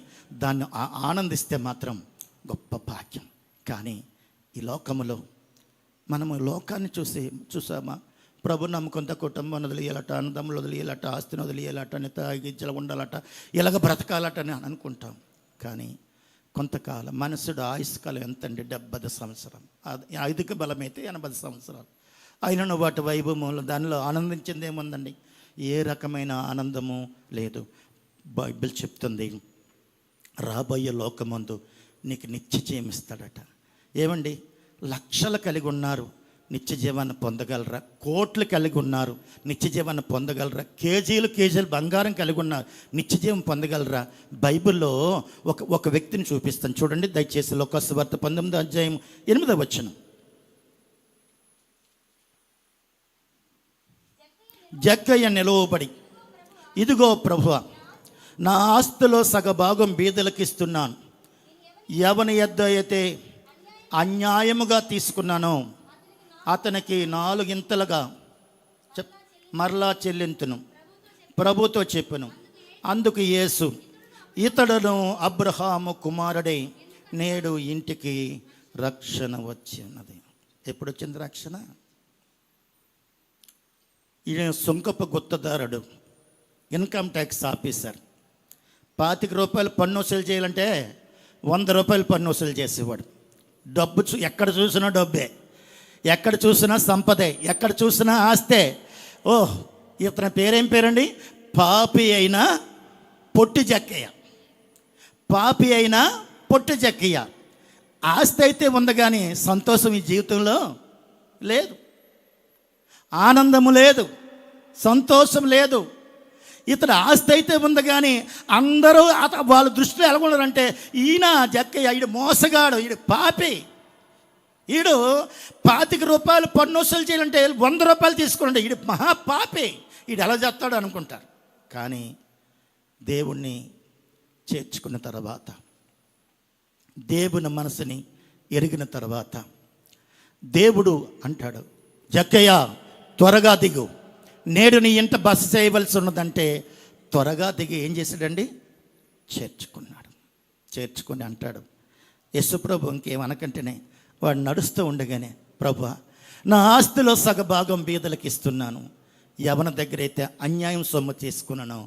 దాన్ని ఆనందిస్తే మాత్రం భాగ్యం. కానీ ఈ లోకములో మనము లోకాన్ని చూసామా? ప్రభు నమ్ముకుంత కుటుంబాన్ని వదిలేయాలట, అన్నదమ్ములు వదిలేయాలట, ఆస్తిని వదిలేయాలట, తాగిచ్చల ఉండాలట, ఇలాగ బ్రతకాలట అని అనుకుంటాం. కానీ కొంతకాలం మనుషుడు ఆయుష్కాలం ఎంతండి? 70 సంవత్సరం. ఐదుకి బలమైతే 80 సంవత్సరాలు. అయినను వాటి వైభవములు దానిలో ఆనందించింది ఏముందండి? ఏ రకమైన ఆనందము లేదు. బైబిల్ చెప్తుంది, రాబోయే లోకమందు నీకు నిత్య జీవం ఇస్తాడట. ఏమండి, లక్షలు కలిగి ఉన్నారు, నిత్య జీవాన్ని పొందగలరా? కోట్లు కలిగి ఉన్నారు, నిత్య జీవాన్ని పొందగలరా? కేజీలు బంగారం కలిగి ఉన్నారు, నిత్య జీవం పొందగలరా? బైబిల్లో ఒక వ్యక్తిని చూపిస్తాను, చూడండి దయచేసి. లూకా సువార్త 19వ అధ్యాయం 8వ వచనం. జక్కయ్య నిలవబడి, ఇదిగో ప్రభువా, నా ఆస్తిలో సగభాగం బీదలకు ఇస్తున్నాను. ఎవని యొద్ద అయితే అన్యాయముగా తీసుకున్నానో అతనికి 4 ఇంతలుగా మరలా చెల్లింతును ప్రభుతో చెప్పెను. అందుకు యేసు, ఇతడును అబ్రహాము కుమారుడే, నేడు ఇంటికి రక్షణ వచ్చినది. ఎప్పుడు వచ్చింది రక్షణ? ఈయన సుంకపు గుత్తదారుడు, ఇన్కమ్ ట్యాక్స్ ఆఫీసర్. 25 రూపాయలు పన్ను వసూలు చేయాలంటే 100 రూపాయలు పన్ను వసూలు చేసేవాడు. డబ్బు ఎక్కడ చూసినా డబ్బే, ఎక్కడ చూసినా సంపదే, ఎక్కడ చూసినా ఆస్తే. ఇతని పేరేం పేరండి? పాపి అయినా పొట్టి జక్కయ్య. పాపి అయినా పొట్టి జక్కయ్య. ఆస్తి అయితే ఉంది కానీ సంతోషం ఈ జీవితంలో లేదు, ఆనందము లేదు, సంతోషం లేదు. ఇతడు ఆస్తి అయితే ఉంది కానీ అందరూ వాళ్ళ దృష్టిలో ఎలా ఉన్నారంటే, ఈయన జక్కయ్య, ఈడు మోసగాడు, ఈడు పాపి, ఈడు 25 రూపాయలు పన్ను వసూలు చేయాలంటే 100 రూపాయలు తీసుకుంటే ఈడు మహాపాపి, ఈడు ఎలా చేస్తాడు అనుకుంటారు. కానీ దేవుణ్ణి చేర్చుకున్న తర్వాత, దేవుని మనసుని ఎరిగిన తర్వాత దేవుడు అంటాడు, జక్కయ్య త్వరగా దిగు, నేడు నీ ఇంట బస చేయవలసి ఉన్నదంటే త్వరగా దిగి ఏం చేశాడండి? చేర్చుకున్నాడు. చేర్చుకొని అంటాడు, యేసుప్రభు ఇంకేమనకంటేనే వాడు నడుస్తూ ఉండగానే, ప్రభువా, నా ఆస్తిలో సగభాగం బీదలకు ఇస్తున్నాను. ఎవరి దగ్గర అయితే అన్యాయం సొమ్ము తీసుకున్నానో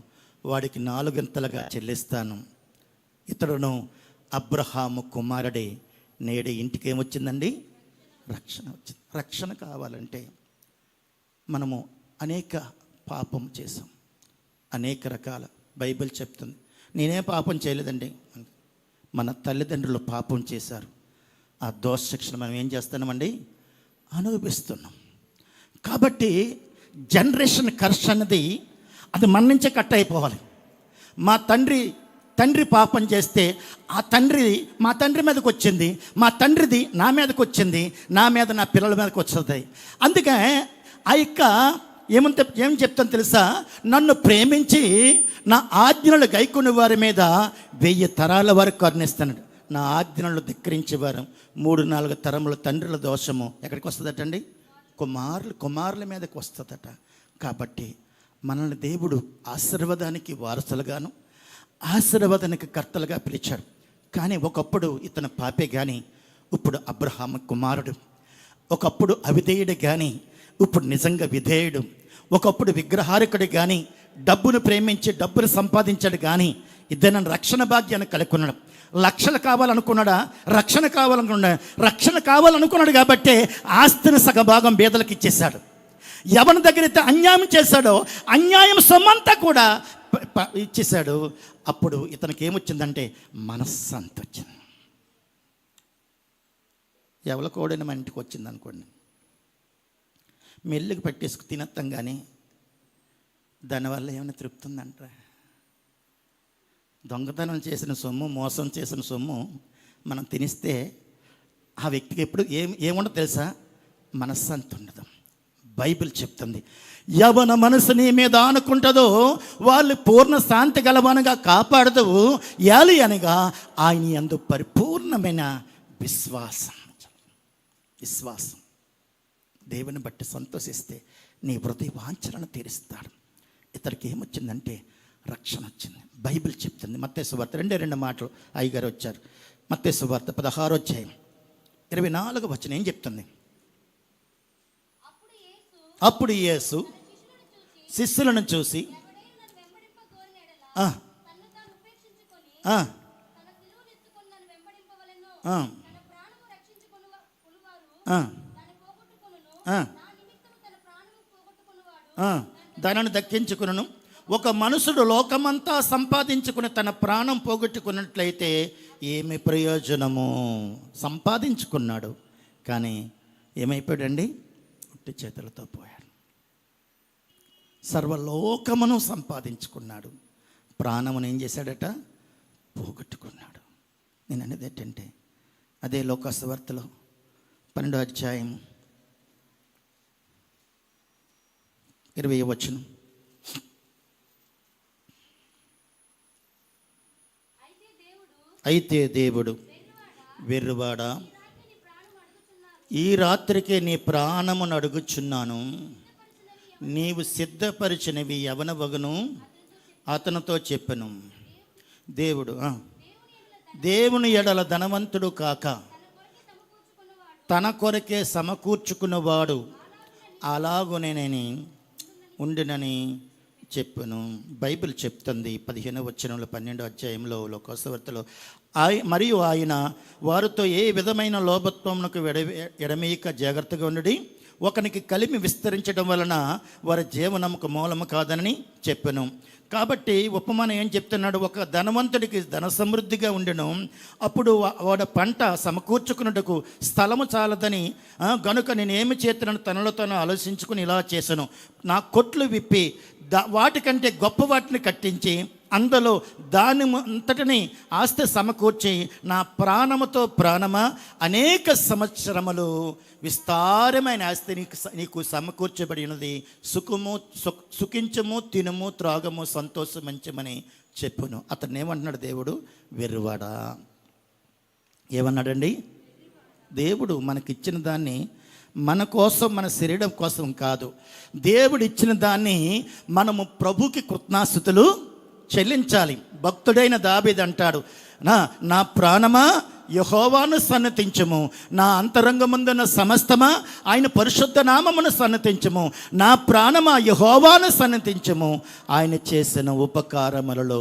వాడికి 4 ఇంతలుగా చెల్లిస్తాను. ఇతడును అబ్రహాము కుమారుడే, నేడు ఇంటికి ఏమొచ్చిందండి? రక్షణ వచ్చింది. రక్షణ కావాలంటే మనము అనేక పాపం చేసాం, అనేక రకాల. బైబిల్ చెప్తుంది, నేనే పాపం చేయలేదండి, మన తల్లిదండ్రులు పాపం చేశారు. ఆ దోష శిక్షణ మనం ఏం చేస్తున్నామండి? అనుభవిస్తున్నాం. కాబట్టి జనరేషన్ కర్ష్ అన్నది అది మన నుంచే కట్ అయిపోవాలి. మా తండ్రి పాపం చేస్తే మా తండ్రి మీదకి వచ్చింది, మా తండ్రిది నా మీదకి వచ్చింది, నా మీద నా పిల్లల మీదకి వస్తుంది. అందుకే ఆ యొక్క ఏం చెప్తాను తెలుసా? నన్ను ప్రేమించి నా ఆజ్ఞలు గైకొనే వారి మీద 1000 తరాల వరకు కరుణిస్తాడు. నా ఆజ్ఞలు ధిక్కరించేవారు 3-4 తరముల తండ్రుల దోషము ఎక్కడికి వస్తుందటండి? కుమారుల మీదకి వస్తుందట. కాబట్టి మనల్ని దేవుడు ఆశీర్వాదానికి వారసులుగాను ఆశీర్వాదానికి కర్తలుగా పిలిచాడు. కానీ ఒకప్పుడు ఇతను పాపే కానీ ఇప్పుడు అబ్రహాము కుమారుడు. ఒకప్పుడు అవిధేయుడు కానీ ఇప్పుడు నిజంగా విధేయుడు. ఒకప్పుడు విగ్రహారకుడు కానీ డబ్బును ప్రేమించి డబ్బును సంపాదించాడు కానీ ఇద్దరు రక్షణ భాగ్యాన్ని కలుక్కున్నాడు. లక్షలు కావాలనుకున్నాడా? రక్షణ కావాలనుకున్నాడు కాబట్టే ఆస్తిని సగభాగం బీదలకు ఇచ్చేశాడు. ఎవరి దగ్గర అయితే అన్యాయం చేశాడో అన్యాయం సొమ్మంతా కూడా ఇచ్చేశాడు. అప్పుడు ఇతనికి ఏమొచ్చిందంటే మనశ్శాంతి వచ్చింది. ఎవరి కోడైనా మన ఇంటికి వచ్చింది అనుకోండి, మెల్లికి పట్టేసుకు తినత్తం కానీ దానివల్ల ఏమైనా తృప్తి ఉందంటారా? దొంగతనం చేసిన సొమ్ము, మోసం చేసిన సొమ్ము మనం తినిస్తే ఆ వ్యక్తికి ఎప్పుడు ఏముండదు తెలుసా? మనశ్శాంతి ఉండదు. బైబిల్ చెప్తుంది, యవన మనసు నీ మీద ఆనుకుంటుందో వాళ్ళు పూర్ణ శాంతి గలవానుగా కాపాడదు. యాలి అనగా ఆయన యందు పరిపూర్ణమైన విశ్వాసం. దేవుని బట్టి సంతోషిస్తే నీ హృదయ వాంఛలను తీరుస్తాడు. ఇతనికి ఏమొచ్చిందంటే రక్షణ వచ్చింది. బైబిల్ చెప్తుంది, మత్తయి సువార్త 2 మాటలు అయ్యగారు వచ్చారు. మత్తయి సువార్త 16వ అధ్యాయం 24వ వచనం ఏం చెప్తుంది? అప్పుడు యేసు శిష్యులను చూసి దానిని దక్కించుకును. ఒక మనుషుడు లోకమంతా సంపాదించుకుని తన ప్రాణం పోగొట్టుకున్నట్లయితే ఏమి ప్రయోజనము? సంపాదించుకున్నాడు కానీ ఏమైపోయాడండి? ఉట్టి చేతులతో పోయాడు. సర్వలోకమును సంపాదించుకున్నాడు, ప్రాణమును ఏం చేశాడట? పోగొట్టుకున్నాడు. నేను అనేది ఏంటంటే అదే లోకాసువార్తలో 12వ అధ్యాయం 20వ వచనం. అయితే దేవుడు, వెర్రువాడా, ఈ రాత్రికే నీ ప్రాణమును అడుగుచున్నాను, నీవు సిద్ధపరిచినవి యవనవగును అతనితో చెప్పెను. దేవుడు దేవుని ఎడల ధనవంతుడు కాక తన కొరకే సమకూర్చుకున్నవాడు అలాగునేనని ఉండినని చెప్పాను. బైబిల్ చెప్తుంది 15వ వచనంలో 12వ అధ్యాయంలో లోకాసువార్తలో, మరియు ఆయన వారితో ఏ విధమైన లోభత్వమునకు ఎడమీయక జాగ్రత్తగా ఉండి ఒకనికి కలిమి విస్తరించడం వలన వారి జీవనముకు మూలము కాదని చెప్పాను. కాబట్టి ఉపమానం ఏం చెప్తున్నాడు? ఒక ధనవంతుడికి ధన సమృద్ధిగా ఉండెను. అప్పుడు వాడు పంట సమకూర్చుకున్నట్టుకు స్థలము చాలదని గనుక నేనేమి చేస్తున్నాను తనలో తను ఆలోచించుకుని ఇలా చేశాను, నా కొట్లు విప్పి వాటికంటే గొప్ప వాటిని కట్టించి అందులో దాని అంతటిని ఆస్తి సమకూర్చి నా ప్రాణముతో ప్రాణమా అనేక సంవత్సరములు విస్తారమైన ఆస్తి నీకు సమకూర్చబడి ఉన్నది, సుఖించము, తినుము, త్రాగము, సంతోషమించమని చెప్పును. అతను ఏమంటున్నాడు? దేవుడు, వెర్రువాడా. ఏమన్నాడండి? దేవుడు మనకిచ్చిన దాన్ని మన కోసం, మన శరీరం కోసం కాదు, దేవుడు ఇచ్చిన దాన్ని మనము ప్రభుకి కృతజ్ఞాస్తుతులు చెల్లించాలి. భక్తుడైన దావీదు అంటాడు, నా ప్రాణమా యెహోవాను సన్నతించము, నా అంతరంగముందున్న సమస్తమా ఆయన పరిశుద్ధ నామమును సన్నతించము, నా ప్రాణమా యెహోవాను సన్నతించము, ఆయన చేసిన ఉపకారములలో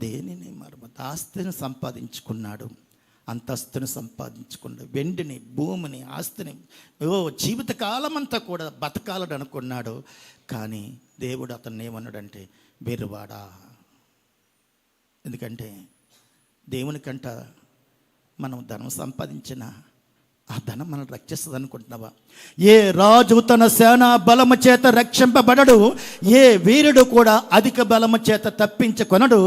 దేనిని మరమత. ఆస్తిని సంపాదించుకున్నాడు, అంతస్తుని సంపాదించుకున్నాడు, వెండిని, భూమిని, ఆస్తిని, జీవితకాలం అంతా కూడా బతకాలని అనుకున్నాడు. కానీ దేవుడు అతన్ని ఏమన్నాడంటే, వెర్రువాడా. ఎందుకంటే దేవునికంట మనం ధనం సంపాదించిన ఆ ధనం మనం రక్షిస్తుంది అనుకుంటున్నావా? ఏ రాజు తన సేనా బలము చేత రక్షింపబడడు, ఏ వీరుడు కూడా అధిక బలము చేత తప్పించుకొనడు.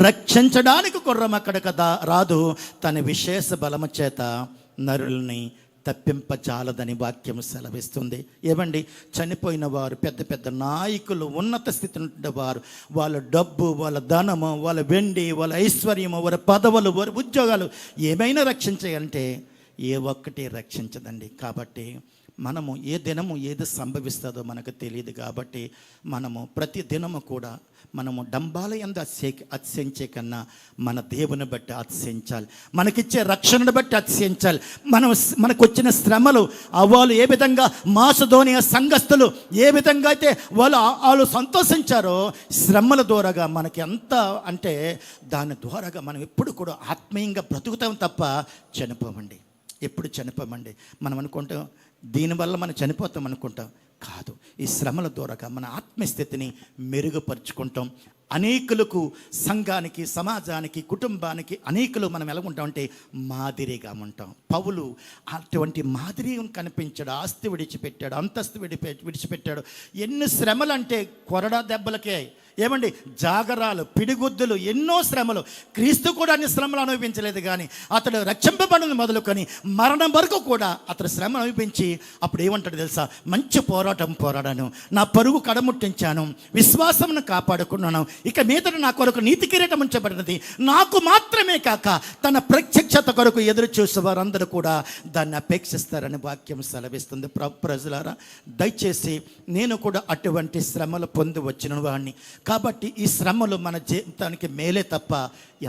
రక్షించడానికి కుర్రం అక్కడ కదా రాదు, తన విశేష బలము చేత నరుల్ని తప్పింపజాలదని వాక్యం సెలవిస్తుంది. ఏమండి, చనిపోయిన వారు, పెద్ద పెద్ద నాయకులు, ఉన్నత స్థితి ఉండేవారు, వాళ్ళ డబ్బు, వాళ్ళ ధనము, వాళ్ళ వెండి, వాళ్ళ ఐశ్వర్యము, వారి పదవులు, వారి ఉద్యోగాలు ఏమైనా రక్షించాలంటే ఏ ఒక్కటి రక్షించదండి. కాబట్టి మనము ఏ దినము ఏది సంభవిస్తుందో మనకు తెలియదు. కాబట్టి మనము ప్రతి దినము కూడా మనము డంబాల యందు అతిశయించే కన్నా మన దేవుని బట్టి అతిశయించాలి, మనకిచ్చే రక్షణను బట్టి అతిశయించాలి. మనకు వచ్చిన శ్రమలు వాళ్ళు ఏ విధంగా మాసిదోనియ సంఘస్థులు ఏ విధంగా అయితే వాళ్ళు సంతోషించారో, శ్రమల ద్వారాగా మనకి ఎంత అంటే దాని ద్వారాగా మనం ఎప్పుడు కూడా ఆత్మీయంగా బ్రతుకుతాం తప్ప చనిపోమండి, ఎప్పుడు చనిపోమండి. మనం అనుకుంటాం దీనివల్ల మనం చనిపోతాం అనుకుంటాం, కాదు. ఈ శ్రమల ద్వారాగా మన ఆత్మస్థితిని మెరుగుపరుచుకుంటాం. అనేకులకు, సంఘానికి, సమాజానికి, కుటుంబానికి అనేకులు మనం ఎలా ఉంటామంటే మాదిరిగా ఉంటాం. పౌలు అటువంటి మాదిరి కనిపించాడు. ఆస్తి విడిచిపెట్టాడు, అంతస్తు విడిచిపెట్టాడు. ఎన్ని శ్రమలు అంటే కొరడా దెబ్బలకే, ఏమండి, జాగరాలు, పిడిగుద్దులు, ఎన్నో శ్రమలు. క్రీస్తు కూడా అన్ని శ్రమలు అనుభవించలేదు, కానీ అతడు రక్షింపబడిన మొదలుకొని మరణం వరకు కూడా అతడు శ్రమ అనుభవించి అప్పుడు ఏమంటాడు తెలుసా? మంచి పోరాటం పోరాడాను, నా పరుగు కడముట్టించాను, విశ్వాసమును కాపాడుకున్నాను, ఇక మీదట నా కొరకు నీతి కిరీటం ఉంచబడినది, నాకు మాత్రమే కాక తన ప్రత్యక్షత కొరకు ఎదురు చూసే వారందరూ కూడా దాన్ని అపేక్షిస్తారని వాక్యం సెలవిస్తుంది. ప్రజలారా, దయచేసి నేను కూడా అటువంటి శ్రమలు పొంది వచ్చిన వాడిని కాబట్టి ఈ శ్రమలు మన జీవితానికి మేలే తప్ప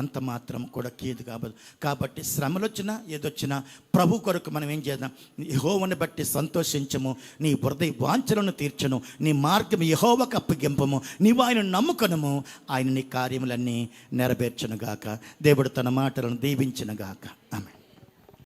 ఎంత మాత్రం కూడా కీడు కాదు. కాబట్టి శ్రమలు వచ్చినా ఏదొచ్చినా ప్రభు కొరకు మనం ఏం చేద్దాం, యెహోవాను బట్టి సంతోషించము, నీ హృదయ వాంఛలను తీర్చను, నీ మార్గం యెహోవాకు అప్పగింపము, నీవు ఆయన నమ్ముకొనము, ఆయన నీ కార్యములన్నీ నెరవేర్చునుగాక. దేవుడు తన మాటలను దీవించునుగాక. ఆమేన్.